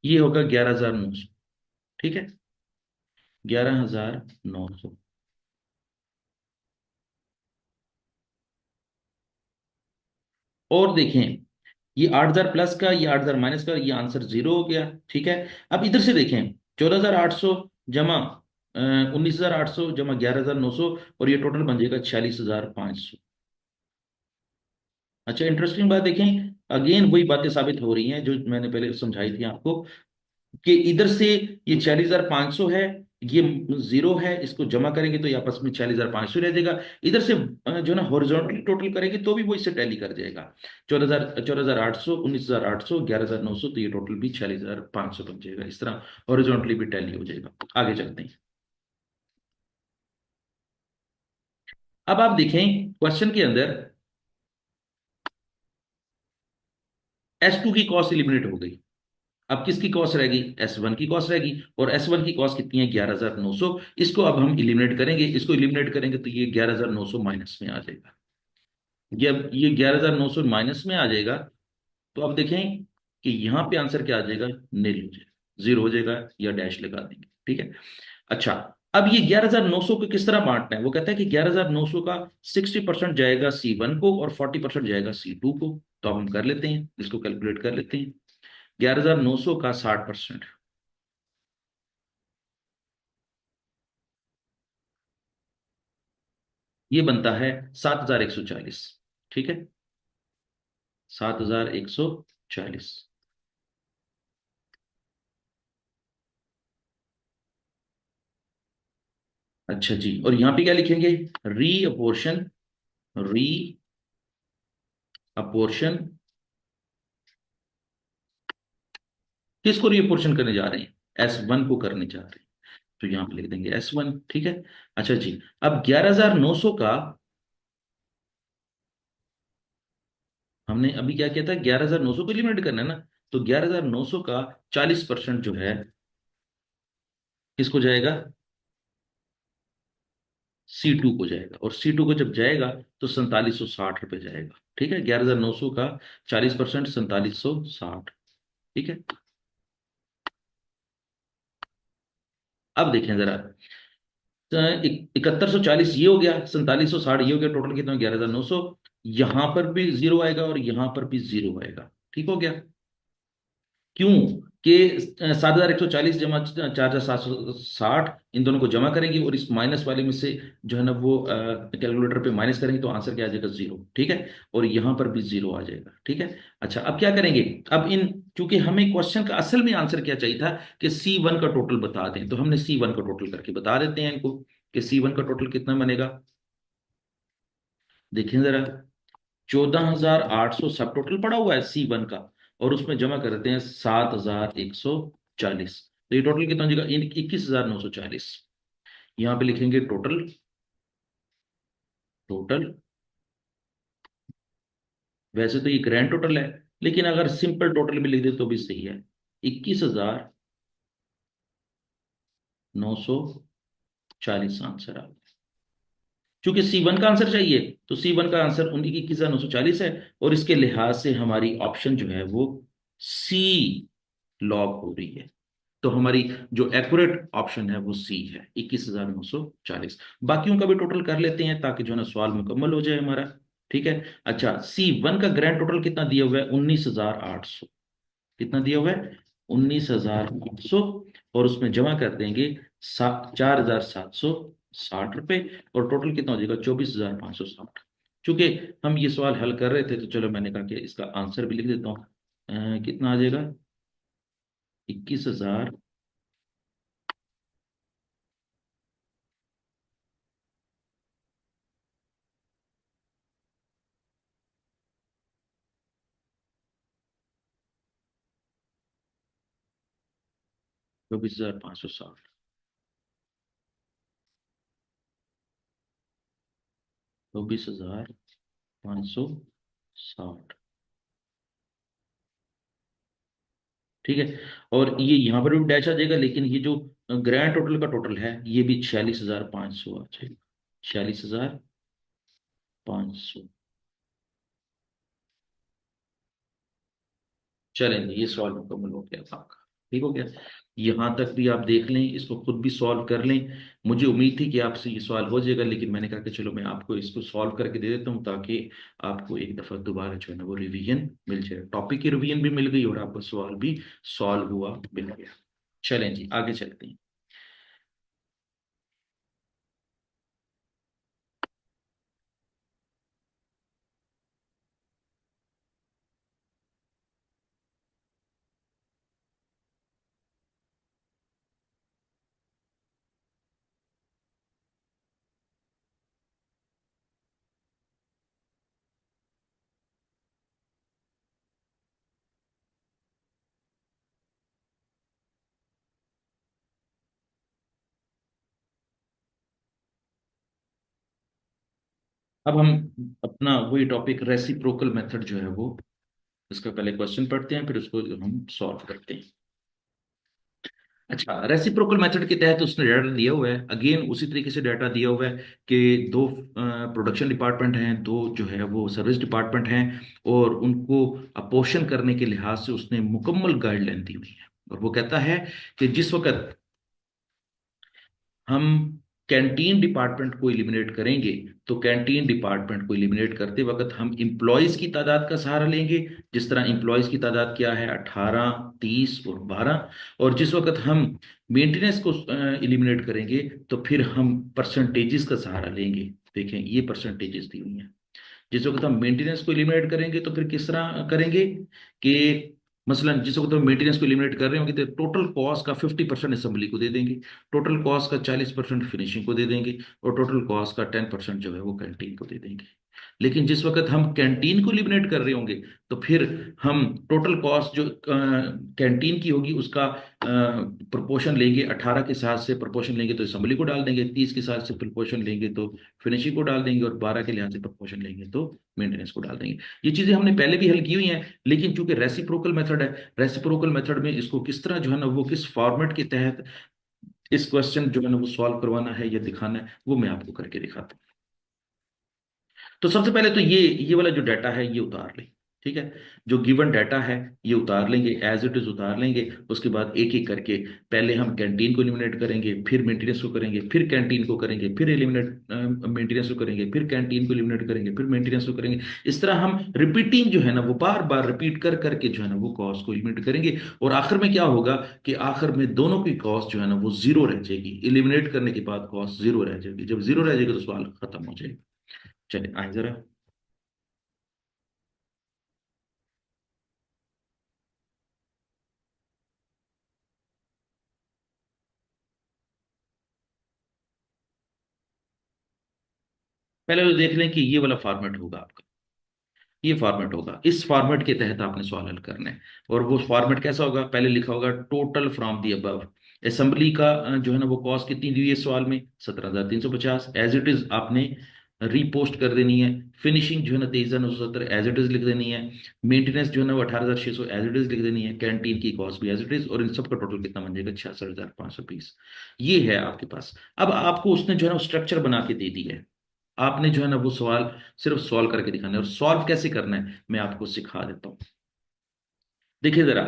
ये होगा 11,900, ठीक है, 11,900। और देखें, ये 8,000 प्लस का, ये 8,000 माइनस का, ये आंसर 0 हो गया, ठीक है। अब इधर से देखें, 14,800 जमा 19,800 जमा 11,900, और ये टोटल बन जाएगा 46,500। अच्छा, इंटरेस्टिंग बात देखें, अगेन वही बातें साबित हो रही हैं जो मैंने पहले समझाई थी आपको, कि इधर से ये 46,500 है, ये 0 है, इसको जमा करेंगे तो ये आपस में 46,500 रह जाएगा। इधर से जो ना हॉरिजॉन्टली टोटल करेंगे तो भी वो इससे टैली कर जाएगा, 14,800, 19,800, 11,900, तो ये टोटल भी 46,500 बन जाएगा। इस तरह हॉरिजॉन्टली भी टैली हो जाएगा। आगे चलते हैं। अब आप देखें क्वेश्चन के अंदर S2 की कॉस्ट एलिमिनेट हो गई। अब किसकी कॉस्ट रहेगी? S1 की कॉस्ट रहेगी, और S1 की कॉस्ट कितनी है? 11,900। इसको अब हम इलिमिनेट करेंगे, इसको इलिमिनेट करेंगे तो ये 11,900 माइनस में आ जाएगा। जब ये 11,900 माइनस में आ जाएगा तो अब देखें कि यहाँ पे आंसर क्या आ जाएगा, नील हो जाएगा, जीरो हो जाएगा, या डैश लगा देंगे। ठीक है। अच्छा, अब ये 11,900 को किस तरह बांटना है, वो कहता है कि 11,900 का 60% जाएगा C1 को और 40% जाएगा C2 को। तो अब हम कर लेते हैं, इसको कैलकुलेट कर लेते हैं। 11,900 का 60%, ये बनता है 7,140। ठीक है, 7,140। अच्छा जी, और यहां पे क्या लिखेंगे, री अपोर्शन, री अपोर्शन, किसको री अपोर्शन करने जा रहे हैं, S1 को करने जा रहे हैं। तो यहां पे लिख देंगे S1। ठीक है। अच्छा जी, अब 11,900 का, हमने अभी क्या किया था, 11,900 को एलिमिनेट करना है ना। तो 11,900 का 40% जो है किसको जाएगा, C2 को जाएगा, और C2 को जब जाएगा तो 4,760 रुपये जाएगा। ठीक है, 11,900 का 40%, 4,760। ठीक है। अब देखें जरा, 7,140 ये हो गया, 4,760 ये हो गया, टोटल कितना, 11,900। यहां पर भी जीरो आएगा और यहां पर भी जीरो आएगा। ठीक हो गया। क्यों कि 7,140 जमा 4,760, इन दोनों को जमा करेंगे और इस माइनस वाले में से जो है ना वो कैलकुलेटर पे माइनस करेंगे तो आंसर क्या आ जाएगा, जीरो। ठीक है, और यहां पर भी जीरो आ जाएगा। ठीक है। अच्छा, अब क्या करेंगे, अब इन, चूंकि हमें क्वेश्चन का असल में आंसर क्या चाहिए था कि C1 का टोटल बता दें, तो हमने C1 का टोटल करके बता देते हैं इनको कि C1 का टोटल कितना बनेगा। देखें जरा, 14,800 सब टोटल पड़ा हुआ है C1 का, और उसमें जमा करते हैं 7,140। तो ये टोटल कितना हो जाएगा, 21,940। यहां पे लिखेंगे टोटल, टोटल, वैसे तो ये ग्रैंड टोटल है, लेकिन अगर सिंपल टोटल भी लिख दे तो भी सही है। 21,940 आंसर आ, चूंकि C1 का आंसर चाहिए, तो C1 का आंसर 21,940 है, और इसके लिहाज से हमारी ऑप्शन जो है वो सी लॉक हो रही है। तो हमारी जो एक्यूरेट ऑप्शन है वो सी है, 21,940। बाकियों का भी टोटल कर लेते हैं ताकि जो है ना सवाल मुकम्मल हो जाए हमारा। ठीक है। अच्छा, C1 का ग्रैंड टोटल कितना दिया हुआ है, 19,800। कितना दिया हुआ है, 19,800, और उसमें जमा कर देंगे 4,760 रुपये, और टोटल कितना हो जाएगा, 24,560। चूंकि हम ये सवाल हल कर रहे थे तो चलो मैंने कहा कि इसका आंसर भी लिख देता हूँ। कितना आ जाएगा, 21,000, 24,560, 24,560। ठीक है, और ये यहाँ पर भी डैश आ जाएगा, लेकिन ये जो ग्रैंड टोटल का टोटल है ये भी 46,500 आ जाएगा, 46,500। चलेंगे, ये सॉल्व मुकम्मल हो गया आपका। ठीक हो गया। यहां तक भी आप देख लें, इसको खुद भी सॉल्व कर लें। मुझे उम्मीद थी कि आपसे ये सवाल हो जाएगा, लेकिन मैंने कहा कि चलो मैं आपको इसको सॉल्व करके दे देता हूं ताकि आपको एक दफा दोबारा जो है ना वो रिवीजन मिल जाए, टॉपिक की रिवीजन भी मिल गई और आपका सवाल भी सॉल्व हुआ मिल गया। चलें जी, आगे चलते हैं। अब हम अपना वही टॉपिक रेसिप्रोकल मेथड जो है वो, इसका पहले क्वेश्चन पढ़ते हैं फिर उसको हम सॉल्व करते हैं। अच्छा, रेसिप्रोकल मेथड के तहत उसने डाटा दिया हुआ है, अगेन उसी तरीके से डाटा दिया हुआ है कि दो प्रोडक्शन डिपार्टमेंट हैं, दो जो है वो सर्विस डिपार्टमेंट हैं, और उनको अपोर्शन करने के लिहाज से उसने मुकम्मल गाइडलाइन दी हुई है। और वो कहता है कि जिस वक्त हम कैंटीन डिपार्टमेंट को एलिमिनेट करेंगे, तो कैंटीन डिपार्टमेंट को एलिमिनेट करते वक्त हम इंप्लॉयज की तादाद का सहारा लेंगे। जिस तरह इंप्लॉयज की तादाद क्या है, 18, 30 और 12। और जिस वक्त हम मेंटेनेंस को एलिमिनेट करेंगे, तो फिर हम परसेंटेजेस का सहारा लेंगे। देखें, ये परसेंटेजेस दी हुई हैं। जिस वक्त हम मेंटेनेंस को एलिमिनेट करेंगे, तो फिर किस तरह करेंगे कि मसलन जिस वक्त हम मेंटेनेंस को एलिमिनेट कर रहे होंगे, तो टोटल कॉस्ट का 50% असेंबली को दे देंगे, टोटल कॉस्ट का 40% फिनिशिंग को दे देंगे, और टोटल कॉस्ट का 10% जो है वो कैंटीन को दे देंगे। लेकिन जिस वक्त हम कैंटीन को एलिमिनेट कर रहे होंगे, तो फिर हम टोटल कॉस्ट जो कैंटीन की होगी उसका प्रोपोर्शन लेंगे, 18 के साथ से प्रोपोर्शन लेंगे तो असेंबली को डाल देंगे, 30 के साथ से प्रोपोर्शन लेंगे तो फिनिशिंग को डाल देंगे, और 12 के लिहाज से प्रोपोर्शन लेंगे तो मेंटेनेंस को डाल देंगे। ये चीजें हमने पहले भी हल की हुई हैं, लेकिन चूंकि रेसिप्रोकल मेथड है, रेसिप्रोकल मेथड में इसको किस तरह जो है ना, वो किस फॉर्मेट के तहत इस क्वेश्चन जो है ना वो सॉल्व करवाना है या दिखाना है, वो मैं आपको करके दिखाता हूँ। तो सबसे पहले तो ये वाला जो डाटा है ये उतार लें। ठीक है, जो गिवन डाटा है ये उतार लेंगे, एज इट इज उतार लेंगे। उसके बाद एक एक करके पहले हम कैंटीन को एलिमिनेट करेंगे, फिर मेंटेनेंस को करेंगे, फिर कैंटीन को करेंगे, फिर एलिमिनेट मेंटेनेंस को करेंगे, फिर कैंटीन को एलिमिनेट करेंगे, फिर मेंटेनेंस को करेंगे। इस तरह हम रिपीटिंग जो है ना वो बार बार रिपीट कर करके जो है ना वो कॉस्ट को एलिमिनेट करेंगे। और आखिर में क्या होगा कि आखिर में दोनों की कॉस्ट जो है ना वो जीरो रह जाएगी। एलिमिनेट करने के बाद कॉस्ट जीरो रह जाएगी। जब जीरो रह जाएगी तो सवाल खत्म हो जाएगा। चलिए आए जरा। पहले तो देख लें कि ये वाला फॉर्मेट होगा आपका। ये फॉर्मेट होगा, इस फॉर्मेट के तहत आपने सवाल हल करना है। और वो फॉर्मेट कैसा होगा, पहले लिखा होगा total from the above. Assembly का जो है ना वो कॉस्ट कितनी दी हुई है सवाल में, 17,350, एज इट इज आपने रीपोस्ट कर देनी है। फिनिशिंग जो है ना 23,970 एज इट इज लिख देनी है। मेंटेनेंस जो है ना वो 18,600 एज इट इज लिख देनी है। कैंटीन की कॉस्ट भी एज इट इज, और इन सब का टोटल कितना बन जाएगा, 66,520। ये है आपके पास। अब आपको उसने जो है ना स्ट्रक्चर बना के दे दी है। आपने जो है ना वो सवाल सिर्फ सॉल्व करके दिखाना है। और सॉल्व कैसे करना है मैं आपको सिखा देता हूँ। देखिए जरा,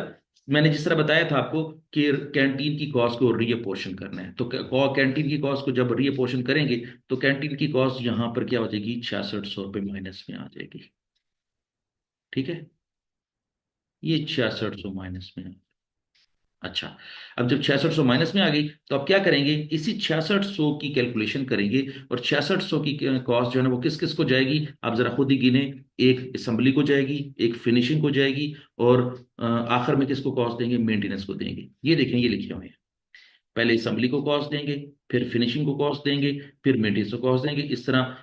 मैंने जिस तरह बताया था आपको कि कैंटीन की कॉस्ट को रीअपोर्शन करना है, तो कैंटीन की कॉस्ट को जब रीअपोर्शन करेंगे, तो कैंटीन की कॉस्ट यहां पर क्या हो जाएगी, 6600 रुपये माइनस में आ जाएगी। ठीक है, ये 6600 माइनस में। अच्छा, अब जब 6600 माइनस में आ गई, तो अब क्या करेंगे, इसी 6600 की कैलकुलेशन करेंगे। और 6600 की कॉस्ट जो है ना वो किस किस को जाएगी, आप जरा खुद ही गिने। एक असेंबली को जाएगी, एक फिनिशिंग को जाएगी, और आखिर में किसको कॉस्ट देंगे, मेंटेनेंस को देंगे। ये देखें, ये लिखे हुए हैं। पहले असेंबली को कॉस्ट देंगे, फिर फिनिशिंग को कॉस्ट देंगे, फिर मेंटेनेंस को कॉस्ट देंगे। इस तरह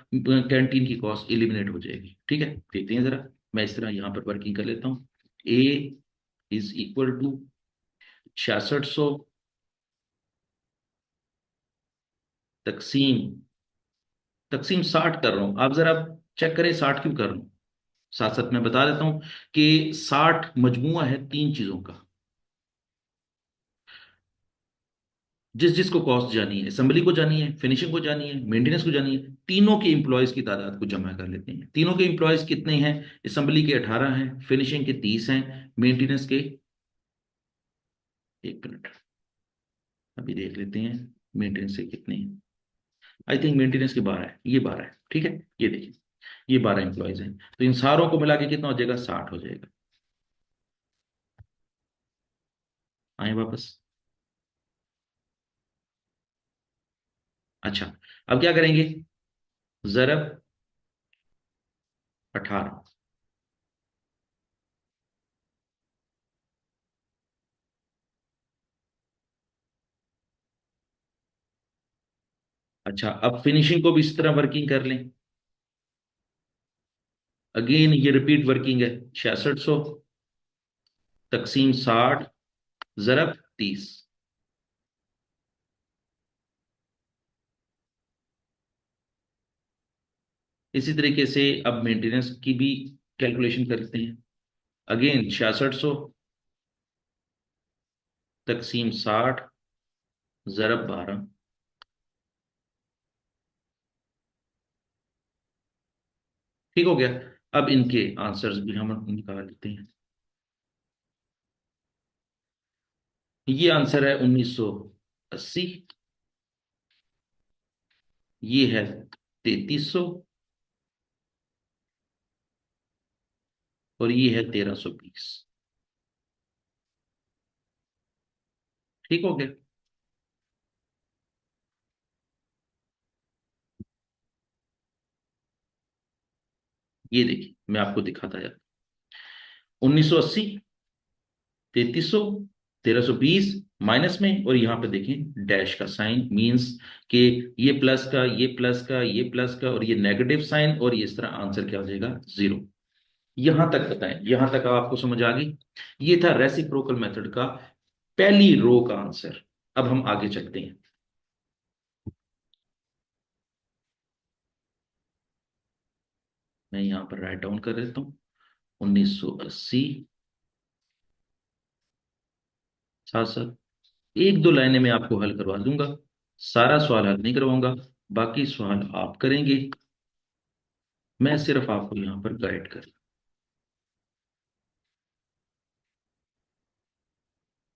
कैंटीन की कॉस्ट एलिमिनेट हो जाएगी। ठीक है, देखते हैं जरा। मैं इस तरह यहां पर वर्किंग कर लेता हूँ। ए इज इक्वल टू 6600 तकसीम तकसीम 60 कर रहा हूं। आप जरा चेक करें 60 क्यों कर रहा हूं। साथ साथ मैं बता देता हूं कि 60 मजमुआ है तीन चीजों का। जिस जिसको कॉस्ट जानी है, असेंबली को जानी है, फिनिशिंग को जानी है, मेंटेनेंस को जानी है, तीनों के इंप्लॉयज की तादाद को जमा कर लेते हैं। तीनों के इंप्लॉयज कितने हैं, असेंबली के 18 हैं, फिनिशिंग के 30 हैं, मेंटेनेंस के, एक मिनट अभी देख लेते हैं मेंटेनेंस के कितने हैं। आई थिंक मेंटेनेंस के 12 है, ये 12 है। ठीक है, ये देखिए, ये 12 इंप्लॉयज हैं। तो इन सारों को मिला के कितना हो जाएगा, 60 हो जाएगा। आए वापस। अच्छा, अब क्या करेंगे, जरब 18। अच्छा, अब फिनिशिंग को भी इस तरह वर्किंग कर लें। अगेन ये रिपीट वर्किंग है। 6600 तकसीम 60 जरब 30। इसी तरीके से अब मेंटेनेंस की भी कैलकुलेशन करते हैं। अगेन 6600 तकसीम 60 ज़रब 12। ठीक हो गया। अब इनके आंसर्स भी हम निकाल लेते हैं। ये आंसर है 1980, ये है 3300, और ये है 1320। ठीक हो गया। ये देखिए मैं आपको दिखाता जाता। 1980, 3300, 1320 माइनस में, और यहां पे देखें डैश का साइन, मींस कि ये प्लस का, ये प्लस का, ये प्लस का, और ये नेगेटिव साइन, और ये इस तरह आंसर क्या हो जाएगा, जीरो। यहां तक बताएं, यहां तक आपको समझ आ गई। ये था रेसिप्रोकल मेथड का पहली रो का आंसर। अब हम आगे चलते हैं। मैं यहां पर राइट डाउन कर देता हूं 1980। साथ साथ एक दो लाइनें मैं आपको हल करवा दूंगा, सारा सवाल हल नहीं करवाऊंगा, बाकी सवाल आप करेंगे, मैं सिर्फ आपको यहां पर गाइड कर।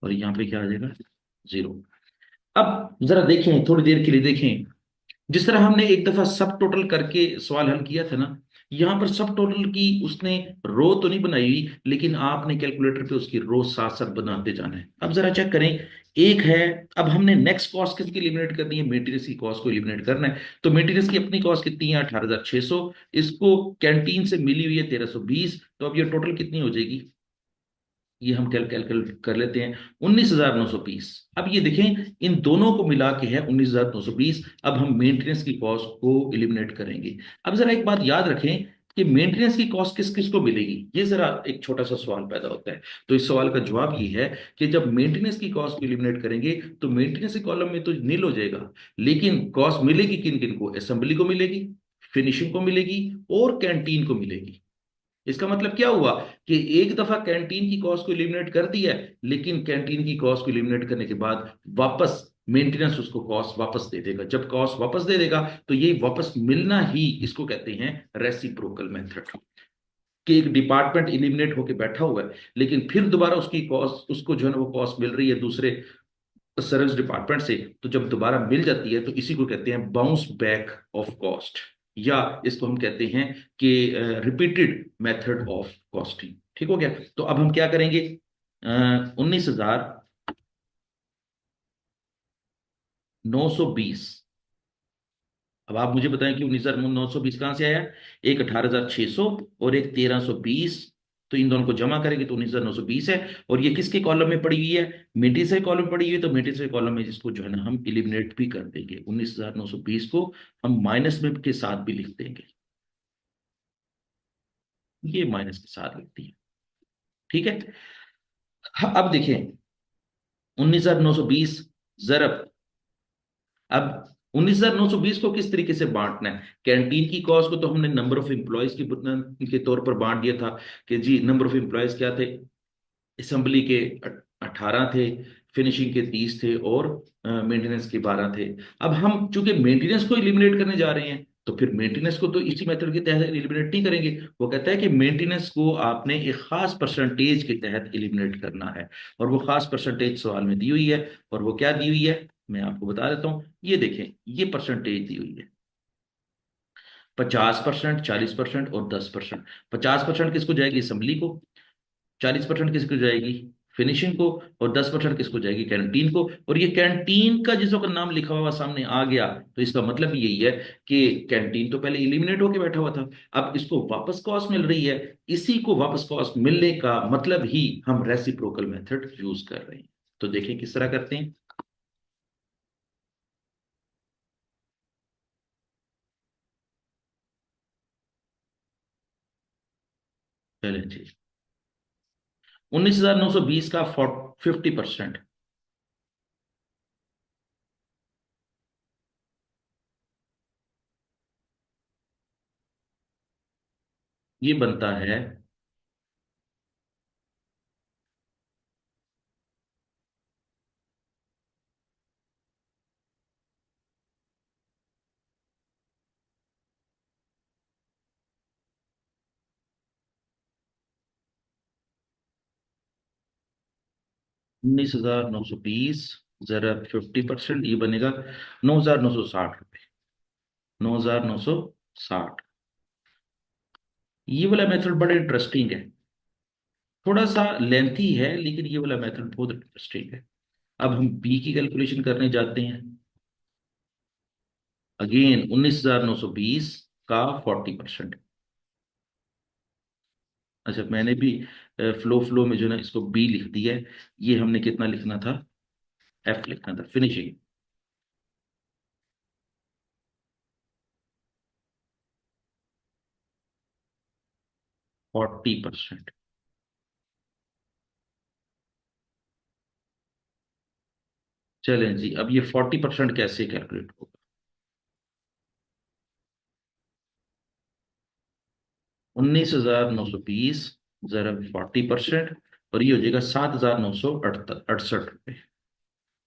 और यहाँ पे क्या आ जाएगा, जीरो। अब जरा देखें, थोड़ी देर के लिए देखें, जिस तरह हमने एक दफा सब टोटल करके सवाल हल किया था ना, यहां पर सब टोटल की उसने रो तो नहीं बनाई हुई, लेकिन आपने कैलकुलेटर पे उसकी रो साथ साथ बनाते जाना है। अब जरा चेक करें, एक है, अब हमने नेक्स्ट कॉस्ट किसकी एलिमिनेट करनी है, मेंटेनेंस की कॉस्ट को एलिमिनेट करना है। तो मेंटेनेंस की अपनी कॉस्ट कितनी है, 18,600, इसको कैंटीन से मिली हुई है 1320, तो अब ये टोटल कितनी हो जाएगी, ये हम कैलकुलेट कर लेते हैं, 19,920। अब ये देखें, इन दोनों को मिला के है 19,920। अब हम मेंटेनेंस की कॉस्ट को एलिमिनेट करेंगे। अब जरा एक बात याद रखें कि मेंटेनेंस की कॉस्ट किस किस को मिलेगी, ये जरा एक छोटा सा सवाल पैदा होता है। तो इस सवाल का जवाब ये है कि जब मेंटेनेंस की कॉस्ट को एलिमिनेट करेंगे, तो मेंटेनेंस के कॉलम में तो नील हो जाएगा, लेकिन कॉस्ट मिलेगी किन किन को, असेंबली को मिलेगी, फिनिशिंग को मिलेगी, और कैंटीन को मिलेगी। इसका मतलब क्या हुआ कि एक दफा कैंटीन की कॉस्ट को एलिमिनेट कर दिया है, लेकिन कैंटीन की कॉस्ट को एलिमिनेट करने के बाद वापस मेंटेनेंस उसको कॉस्ट वापस दे देगा। जब कॉस्ट वापस दे देगा, तो ये वापस मिलना ही इसको कहते हैं रेसिप्रोकल मेथड। कि एक डिपार्टमेंट एलिमिनेट होकर बैठा हुआ है, लेकिन फिर दोबारा उसकी कॉस्ट, उसको जो है ना वो कॉस्ट मिल रही है दूसरे सर्विस डिपार्टमेंट से, तो जब दोबारा मिल जाती है तो इसी को कहते हैं बाउंस बैक ऑफ कॉस्ट, या इसको हम कहते हैं कि रिपीटेड मेथड ऑफ कॉस्टिंग। ठीक हो गया। तो अब हम क्या करेंगे, 19,920। अब आप मुझे बताएं कि 19,920 कहां से आया, एक 18,600 और एक 1320, तो इन दोनों को जमा करेंगे तो 19,920 है। और ये किसके कॉलम में पड़ी हुई है, मेंटेनेंस के कॉलम में पड़ी हुई है, तो मेंटेनेंस के कॉलम में इसको जो है ना हम एलिमिनेट भी कर देंगे, 19,920 को हम माइनस में के साथ भी लिख देंगे, ये माइनस के साथ लिखती है। ठीक है। हाँ, अब देखें, 19,920 जरब, अब 19,920 को किस तरीके से बांटना है, कैंटीन की कॉस्ट को तो हमने नंबर ऑफ एम्प्लॉयज के तौर पर बांट दिया था, कि जी नंबर ऑफ एम्प्लॉयज क्या थे, असेंबली के 18 थे, फिनिशिंग के 30 थे, और मेंटेनेंस के 12 थे। अब हम चूंकि मेंटेनेंस को एलिमिनेट करने जा रहे हैं, तो फिर मेंटेनेंस को तो इसी मेथड के तहत एलिमिनेट नहीं करेंगे। वो कहता है कि मेंटेनेंस को आपने एक खास परसेंटेज के तहत एलिमिनेट करना है, और वो खास परसेंटेज सवाल में दी हुई है। और वो क्या दी हुई है, मैं आपको बता देता हूं, ये देखें, ये परसेंटेज दी हुई है, 50%, 40% और 10%। 50% किसको जाएगी, असेंबली को, 40% किसको जाएगी, फिनिशिंग को, और 10% किसको जाएगी, कैंटीन को। और ये कैंटीन का जिसका का नाम लिखा हुआ सामने आ गया, तो इसका मतलब यही है कि कैंटीन तो पहले इलिमिनेट होके बैठा हुआ था, अब इसको वापस कॉस्ट मिल रही है। इसी को वापस कॉस्ट मिलने का मतलब ही हम रेसिप्रोकल मेथड यूज कर रहे हैं। तो देखें किस तरह करते हैं। चलें जी, 19,920 का 50%, ये बनता है, 19,920 जरा 50%, ये बनेगा 9,960 रुपये। 9,960। ये वाला मेथड बड़ा इंटरेस्टिंग है, थोड़ा सा लेंथी है, लेकिन ये वाला मेथड बहुत इंटरेस्टिंग है। अब हम बी की कैलकुलेशन करने जाते हैं। अगेन 19,920 का 40%। अच्छा, मैंने भी फ्लो फ्लो में जो है ना इसको बी लिख दिया है। ये हमने कितना लिखना था, एफ लिखना था, फिनिशिंग। 40%। चलें जी, अब ये 40% कैसे कैलकुलेट होगा। 19,920 जरा 40%, और ये हो जाएगा 7,968 रुपये।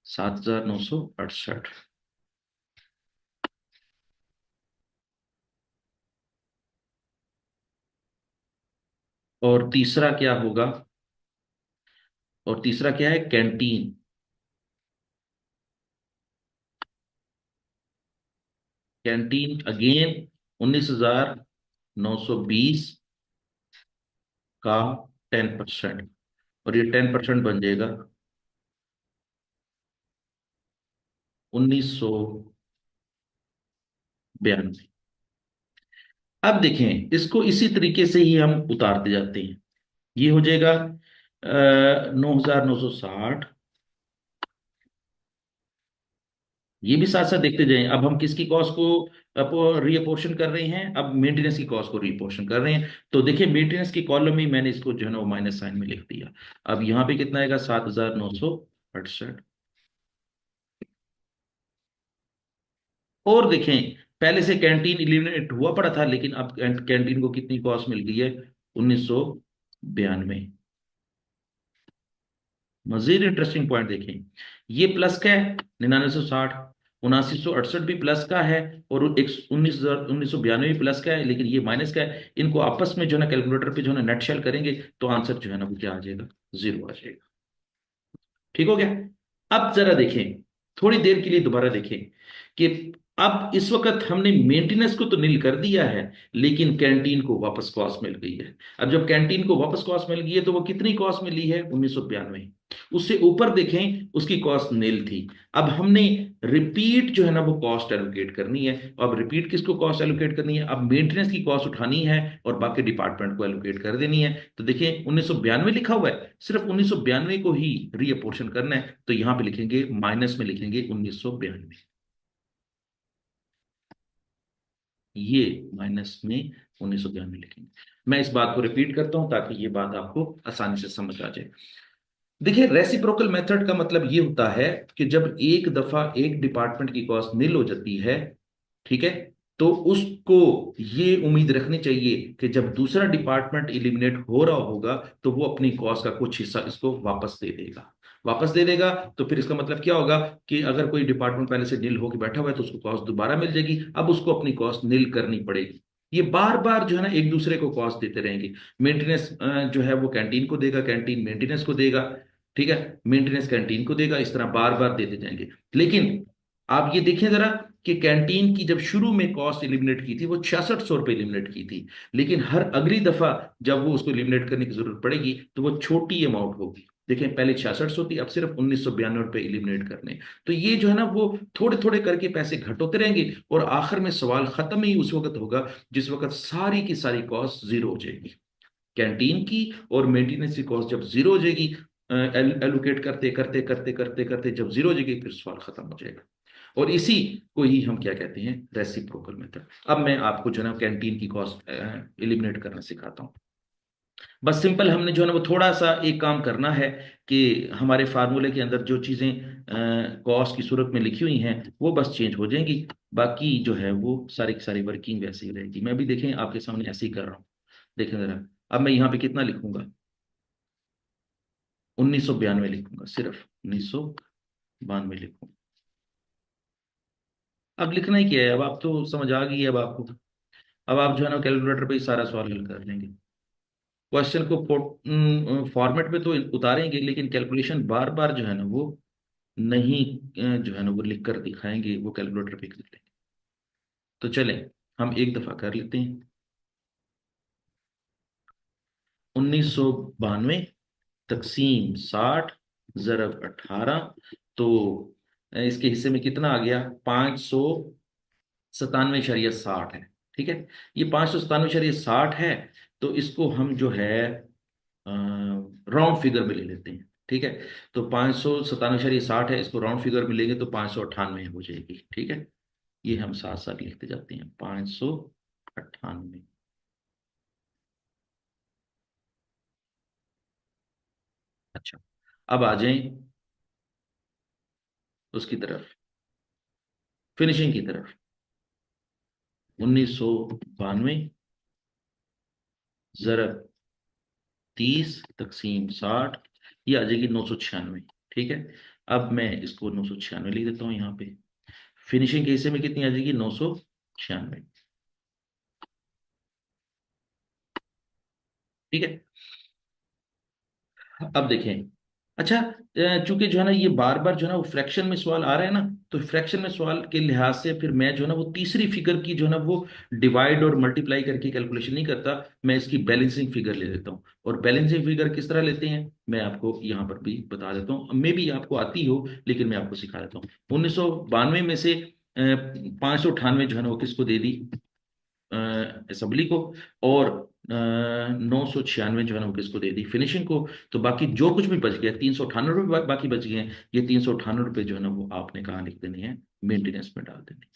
7,968। और तीसरा क्या होगा, और तीसरा क्या है, कैंटीन। कैंटीन अगेन 19,920 का 10%, और ये 10% बन जाएगा 1992। अब देखें इसको इसी तरीके से ही हम उतारते जाते हैं। ये हो जाएगा 9,960। ये भी साथ साथ देखते जाएं। अब हम किसकी कॉस्ट को रीअपोर्शन कर रहे हैं, अब मेंटेनेंस की कॉस्ट को रीअपोर्शन कर रहे हैं। तो देखिए मेंटेनेंस की कॉलम में मैंने इसको जो है ना वो माइनस साइन में लिख दिया। अब यहाँ पे कितना आएगा, 7,968। और देखें पहले से कैंटीन इलिमिनेट हुआ पड़ा था, लेकिन अब कैंटीन को कितनी कॉस्ट मिल गई है, 1992। मजीद इंटरेस्टिंग पॉइंट देखें, ये प्लस का है 9960, 7968 भी प्लस का है, और एक 1992 भी प्लस का है, लेकिन ये माइनस का है। इनको आपस में जो है ना कैलकुलेटर पे जो है ना नेट शेल करेंगे, तो आंसर जो है ना वो क्या आ जाएगा, जीरो आ जाएगा। ठीक हो गया। अब जरा देखें, थोड़ी देर के लिए दोबारा देखें कि अब इस वक्त हमने मेंटेनेंस को तो नील कर दिया है, लेकिन कैंटीन को वापस कॉस्ट मिल गई है। अब जब कैंटीन को वापस कॉस्ट मिल गई है, तो वो कितनी कॉस्ट मिली है, 1992। उससे ऊपर देखें उसकी कॉस्ट नील थी। अब हमने रिपीट जो है ना वो कॉस्ट एलोकेट करनी है। अब रिपीट किसको कॉस्ट एलोकेट करनी है, अब मेंटेनेंस की कॉस्ट उठानी है और बाकी डिपार्टमेंट को एलोकेट कर देनी है। तो देखिए 1992 लिखा हुआ है, सिर्फ 1992 को ही रीअपोर्शन करना है, तो यहां पे लिखेंगे माइनस में लिखेंगे 1992। ये माइनस में 1992 लिखेंगे। मैं इस बात को रिपीट करता हूं ताकि ये बात आपको आसानी से समझ आ जाए। देखिए रेसिप्रोकल मेथड का मतलब ये होता है कि जब एक दफा एक डिपार्टमेंट की कॉस्ट नील हो जाती है, ठीक है, तो उसको ये उम्मीद रखनी चाहिए कि जब दूसरा डिपार्टमेंट इलिमिनेट हो रहा होगा, तो वो अपनी कॉस्ट का कुछ हिस्सा इसको वापस दे देगा। वापस दे देगा तो फिर इसका मतलब क्या होगा कि अगर कोई डिपार्टमेंट पहले से नील होकर बैठा हुआ है, तो उसको कॉस्ट दोबारा मिल जाएगी। अब उसको अपनी कॉस्ट नील करनी पड़ेगी। ये बार बार जो है ना एक दूसरे को कॉस्ट देते रहेंगे। मेंटेनेंस जो है वो कैंटीन को देगा, कैंटीन मेंटेनेंस को देगा, ठीक है, मेंटेनेंस कैंटीन को देगा, इस तरह बार बार देते जाएंगे। लेकिन आप ये देखें जरा कि कैंटीन की जब शुरू में कॉस्ट एलिमिनेट की थी वो 6600 रुपये एलिमिनेट की थी, लेकिन हर अगली दफा जब वो उसको एलिमिनेट करने की जरूरत पड़ेगी तो वो छोटी अमाउंट होगी। देखें पहले 6600 थी, अब सिर्फ 1992 रुपये एलिमिनेट करने। तो ये जो है ना वो थोड़े थोड़े करके पैसे घट होते रहेंगे, और आखिर में सवाल खत्म ही उस वक्त होगा जिस वक्त सारी की सारी कॉस्ट जीरो हो जाएगी। कैंटीन की और मेंटेनेंस की कॉस्ट जब जीरो हो जाएगी, एलोकेट करते करते करते करते करते जब जीरो हो जाएगी, फिर सवाल खत्म हो जाएगा। और इसी को ही हम क्या कहते हैं, रेसिप्रोकल मेथड। अब मैं आपको जो है ना कैंटीन की कॉस्ट एलिमिनेट करना सिखाता हूँ। बस सिंपल हमने जो है ना वो थोड़ा सा एक काम करना है कि हमारे फार्मूले के अंदर जो चीजें कॉस्ट की सूरत में लिखी हुई हैं वो बस चेंज हो जाएंगी। बाकी जो है वो सारी की सारी वर्किंग वैसे ही रहेगी। मैं भी देखें आपके सामने ऐसे ही कर रहा हूँ। देखें जरा, अब मैं यहाँ पे कितना लिखूंगा, 1992 लिखूंगा, सिर्फ 1992 लिखूंगा। अब लिखना ही क्या है, अब आप तो समझ आ गई है अब आपको। अब आप जो है ना कैलकुलेटर पे ही सारा सवाल हल कर लेंगे। क्वेश्चन को फॉर्मेट में तो उतारेंगे, लेकिन कैलकुलेशन बार बार जो है ना वो नहीं जो है ना वो लिख कर दिखाएंगे, वो कैलकुलेटर पे कर लेंगे। तो चलें हम एक दफा कर लेते हैं। 1992 तकसीम 60 ज़रब 18, तो इसके हिस्से में कितना आ गया? 597.60 है। ठीक है, ये 597.60 है। तो इसको हम जो है राउंड फिगर में ले लेते हैं। ठीक है, तो 597.60 है, इसको राउंड फिगर में लेंगे तो 598 हो जाएगी। ठीक है, ये हम साथ साथ लिखते जाते हैं, 598। अच्छा, अब आ जाएं उसकी तरफ, फिनिशिंग की तरफ। 1992 ज़रब 30 तकसीम 60, ये आ जाएगी 996। ठीक है, अब मैं इसको 996 लिख देता हूँ यहाँ पे। फिनिशिंग के हिस्से में कितनी आ जाएगी? 996। ठीक है, अब देखें। अच्छा, चूंकि जो है ना ये बार बार जो है ना वो फ्रैक्शन में सवाल आ रहा है ना, तो फ्रैक्शन में सवाल के लिहाज से फिर मैं जो है ना वो तीसरी फिगर की जो है ना वो डिवाइड और मल्टीप्लाई करके कैलकुलेशन नहीं करता, मैं इसकी बैलेंसिंग फिगर ले लेता हूँ। और बैलेंसिंग फिगर किस तरह लेते हैं मैं आपको यहाँ पर भी बता देता हूँ, मे भी आपको आती हो लेकिन मैं आपको सिखा देता हूँ। 1992 में से 598 जो है ना वो किसको दे दी? असेंबली को। और 996 जो है ना वो किसको दे दी? फिनिशिंग को। तो बाकी जो कुछ भी बच गया, 398 रुपये बाकी बच गए हैं, ये 398 रुपये जो है ना वो आपने कहाँ लिख देने हैं? मेंटेनेंस में डाल देने।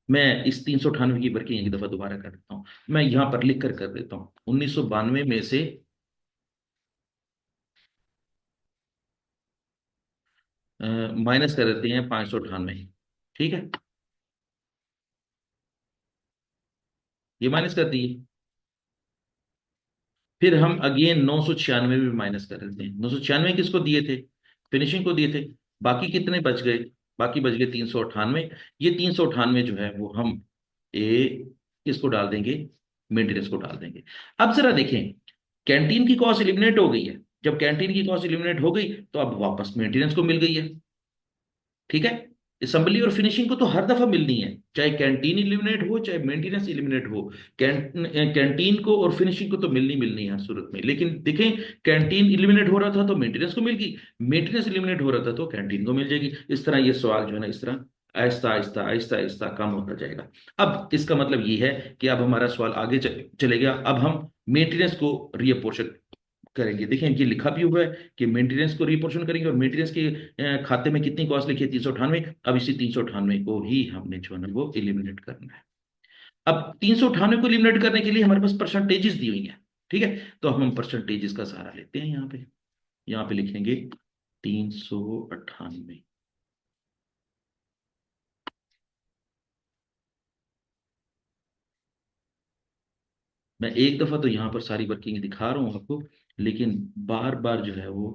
मैं इस 398 की वर्किंग एक दफा दोबारा कर देता हूँ, मैं यहाँ पर लिख कर देता हूँ। 1992 में से माइनस कर देते हैं 598। ठीक है, ये माइनस कर दिए। फिर हम अगेन 996 भी माइनस कर देते हैं। 996 किसको दिए थे? फिनिशिंग को दिए थे। बाकी कितने बच गए? बाकी बच गए 398। ये 398 जो है वो हम ए किसको डाल देंगे? मेंटेनेंस को डाल देंगे। अब जरा देखें, कैंटीन की कॉस्ट एलिमिनेट हो गई है। जब कैंटीन की कॉस्ट एलिमिनेट हो गई तो अब वापस मेंटेनेंस को मिल गई है। ठीक है, असेंबली और फिनिशिंग को तो हर दफा मिलनी है, चाहे कैंटीन इलिमिनेट हो चाहे मेंटेनेंस इलिमिनेट हो। कैंटीन को और फिनिशिंग को तो मिलनी मिलनी है हर सूरत में। लेकिन देखें, कैंटीन इलिमिनेट हो रहा था तो मेंटेनेंस को मिल गई, मेंटेनेंस इलिमिनेट हो रहा था तो कैंटीन को मिल जाएगी। इस तरह ये सवाल जो है ना इस तरह आहिस्ता आहिस्ता आहिस्ता आहिस्ता कम होता जाएगा। अब इसका मतलब ये है कि अब हमारा सवाल आगे चलेगा। अब हम मेंटेनेंस को रीअपोर्शन करेंगे। देखिए ये लिखा भी हुआ है कि मेंटेनेंस को रिपोर्शन करेंगे, और मेंटेनेंस के खाते में कितनी कॉस्ट लिखी है? 398। अब इसी 398 को ही हमने जो है ना वो एलिमिनेट करना है। अब 398 को एलिमिनेट करने के लिए हमारे पास परसेंटेजेस दी हुई हैं। ठीक है, तो हम परसेंटेजेस का सहारा लेते हैं। यहाँ पे लिखेंगे 398। मैं एक दफा तो यहाँ पर सारी वर्किंग दिखा रहा हूँ आपको, लेकिन बार बार जो है वो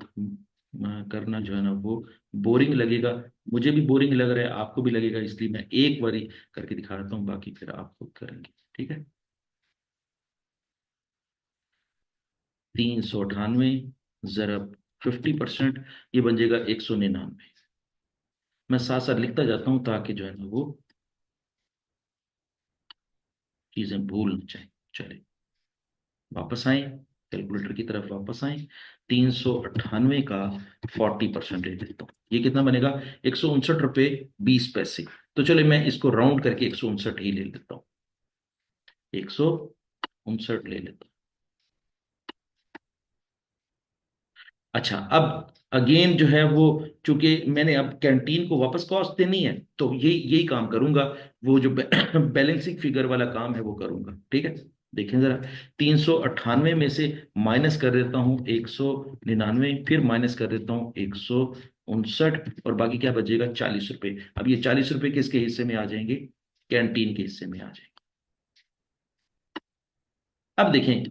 करना जो है ना वो बोरिंग लगेगा। मुझे भी बोरिंग लग रहा है, आपको भी लगेगा, इसलिए मैं एक बारी करके दिखा देता हूँ, बाकी फिर आप खुद करेंगे। ठीक है, 398 ज़रब 50%, ये बन जाएगा 199। मैं साथ साथ लिखता जाता हूँ ताकि जो है ना वो चीजें भूल न जाए। चले वापस आए, कैलकुलेटर की तरफ वापस आए। 398 का 40% ले लेता हूँ, ये कितना बनेगा? 159 रुपये 20 पैसे। तो चले मैं इसको राउंड करके 159 ही ले लेता हूँ, 159 ले लेता हूँ। अच्छा, अब अगेन जो है वो, चूंकि मैंने अब कैंटीन को वापस कॉस्ट देनी है, तो यही काम करूंगा। वो जो बैलेंसिंग फिगर वाला काम है वो करूंगा। ठीक है, देखें जरा। 398 में से माइनस कर देता हूँ 199, फिर माइनस कर देता हूँ 159, और बाकी क्या बचेगा? 40 रुपये। अब ये 40 रुपये किसके हिस्से में आ जाएंगे? कैंटीन के हिस्से में आ जाएंगे। अब देखें,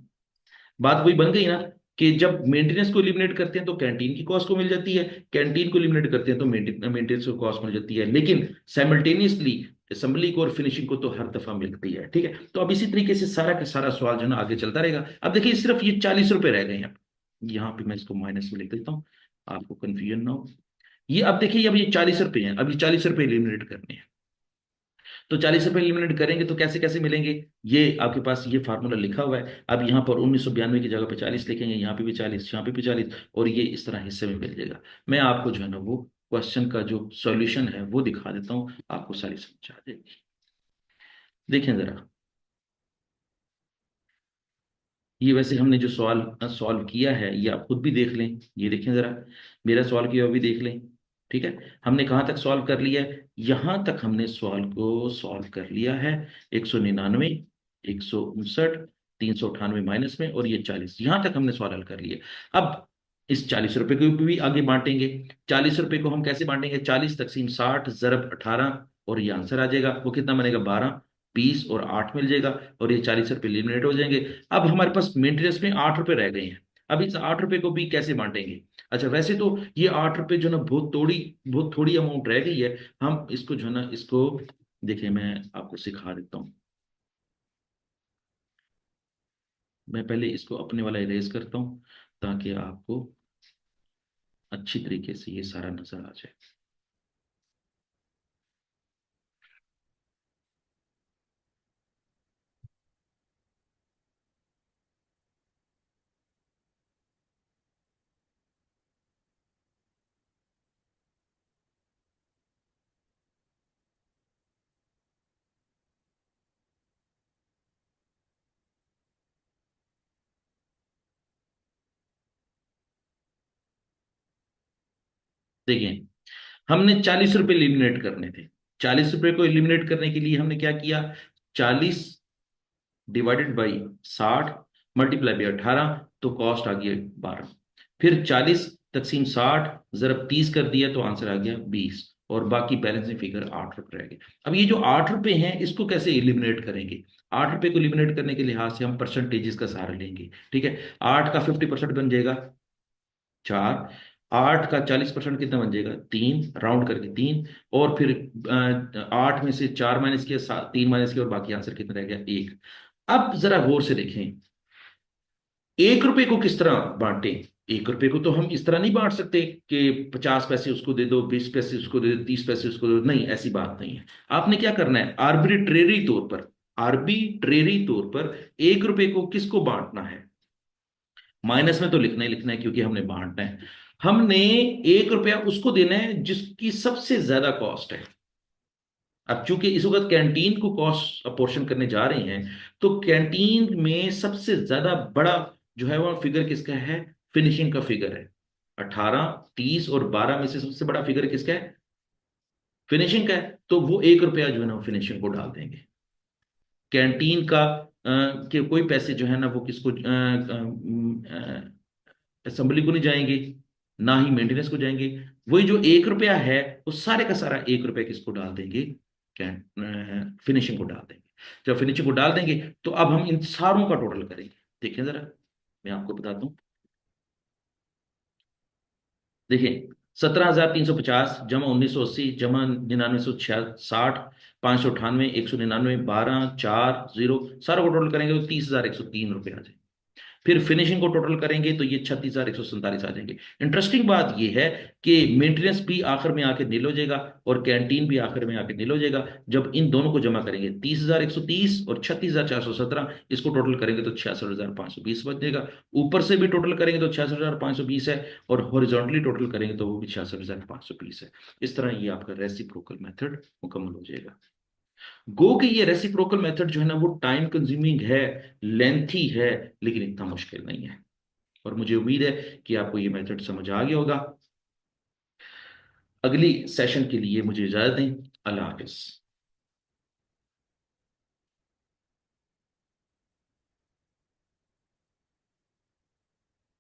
बात वही बन गई ना कि जब मेंटेनेंस को एलिमिनेट करते हैं तो कैंटीन की कॉस्ट को मिल जाती है, कैंटीन को एलिमिनेट करते हैं तो मेंटेनेंस को कॉस्ट मिल जाती है। लेकिन साइमल्टेनियसली असेंबली को और फिनिशिंग को तो हर दफा मिलती है, ठीक है। तो अब इसी तरीके से सारा का सारा सवाल जो है ना आगे चलता रहेगा। अब देखिए सिर्फ ये 40 रुपए रह गए हैं। अब यहाँ पे मैं इसको माइनस में लिख देता हूँ, आपको कंफ्यूजन ना हो। ये अब देखिए, अब ये 40 रुपए हैं, अब ये 40 रुपए एलिमिनेट करने हैं। तो 40 रुपए एलिमिनेट करेंगे तो कैसे कैसे मिलेंगे? ये आपके पास ये फार्मूला लिखा हुआ है। अब यहाँ पर 1992 की जगह पे 40 लिखेंगे, यहाँ पे भी 40, यहाँ पे भी 40, और ये इस तरह हिस्से में मिल जाएगा। मैं आपको जो है ना वो क्वेश्चन का जो सॉल्यूशन है वो दिखा देता हूँ, आपको सारी समझ आ जाएगी। देखें जरा, ये वैसे हमने जो सवाल सॉल्व किया है ये आप खुद भी देख लें। ये देखें जरा, मेरा सवाल किया हुआ भी देख लें। ठीक है, हमने कहाँ तक सॉल्व कर लिया है? यहाँ तक हमने सवाल को सॉल्व कर लिया है। 199, 159, 398 माइनस में, और ये 40, यहाँ तक हमने सवाल हल कर लिया। अब इस 40 रुपए को भी आगे बांटेंगे। 40 रुपए को हम कैसे बांटेंगे? 40 × 60 ज़रब 18, और ये आंसर आ जाएगा। वो कितना बनेगा? 12, 20 और 8 मिल जाएगा, और ये 40 रुपए एलिमिनेट हो जाएंगे। अब हमारे पास मेंटेनेंस में 8 रुपए रह गए हैं। अब इस 8 रुपए को भी कैसे बांटेंगे? अच्छा, वैसे तो ये 8 रुपए जो ना बहुत थोड़ी अमाउंट रह गई है। हम इसको जो है ना इसको देखिए, मैं आपको सिखा देता हूँ। मैं पहले इसको अपने वाला इरेज करता हूँ ताकि आपको अच्छी तरीके से ये सारा नजर आ जाए। देखिए, हमने 40 रुपए एलिमिनेट करने थे। 40 रुपए को एलिमिनेट करने के लिए हमने क्या किया? 40 डिवाइडेड बाई 60 मल्टीप्लाई बाई 18, तो कॉस्ट आ गया 12। फिर 40 × 60 ज़रब 30 कर दिया तो आंसर आ गया 20, और बाकी बैलेंसिंग फिगर 8 रुपए रह गए। अब ये जो 8 रुपए हैं इसको कैसे एलिमिनेट करेंगे? 8 रुपए को एलिमिनेट करने के लिहाज से हम परसेंटेजेस का सहारा लेंगे, ठीक है। 8 का 50% बन जाएगा 4, 8 का 40% कितना बन जाएगा? 3, राउंड करके 3, और फिर 8 में से 4 माइनस किया, 3 माइनस किया, और बाकी आंसर कितना रह गया? 1। अब जरा गौर से देखें, 1 रुपए को किस तरह बांटे? 1 रुपए को तो हम इस तरह नहीं बांट सकते कि 50 पैसे उसको दे दो, 20 पैसे उसको दे दो, 30 पैसे उसको दे दो। नहीं, ऐसी बात नहीं है। आपने क्या करना है? आर्बिट्रेरी तौर पर 1 रुपए को किसको बांटना है? माइनस में तो लिखना ही लिखना है, क्योंकि हमने बांटना है। हमने 1 रुपया उसको देना है जिसकी सबसे ज्यादा कॉस्ट है। अब चूंकि इस वक्त कैंटीन को कॉस्ट अपोर्शन करने जा रहे हैं, तो कैंटीन में सबसे ज्यादा बड़ा जो है वो फिगर किसका है? फिनिशिंग का फिगर है। 18, 30 और 12 में से सबसे बड़ा फिगर किसका है? फिनिशिंग का है। तो वो 1 रुपया जो है ना फिनिशिंग को डाल देंगे। कैंटीन का के कोई पैसे जो है ना वो किसको असेंबली को नहीं जाएंगे, ना ही मेंटेनेंस को जाएंगे। वही जो 1 रुपया है वो सारे का सारा 1 रुपया किसको डाल देंगे? फिनिशिंग को डाल देंगे। जब फिनिशिंग को डाल देंगे तो अब हम इन सारों का टोटल करेंगे। देखिए जरा, मैं आपको बताता हूँ। देखिए, 17,350 जमा 1980 जमा 9960, 598, 199, 12, 4, 0, सारों को टोटल करेंगे तो 30,103 रुपये आ जाए। फिर फिनिशिंग को टोटल करेंगे तो ये 36,147 आ जाएंगे। इंटरेस्टिंग बात ये है कि मेंटेनेंस भी आखिर में आके नील हो जाएगा, और कैंटीन भी आखिर में आके नील हो जाएगा। जब इन दोनों को जमा करेंगे, 30,130 और 36,417, इसको टोटल करेंगे तो 66,520 बच जाएगा। ऊपर से भी टोटल करेंगे तो 66,520 है, और हॉरिजॉन्टली टोटल करेंगे तो वो भी 66,520 है। इस तरह ये आपका रेसिप्रोकल मेथड मुकम्मल हो जाएगा। गो कि ये रेसिप्रोकल मेथड जो है ना वो टाइम कंज्यूमिंग है, लेंथी है, लेकिन इतना मुश्किल नहीं है। और मुझे उम्मीद है कि आपको ये मेथड समझ आ गया होगा। अगली सेशन के लिए मुझे इजाजत दें। अल्लाह हाफिज।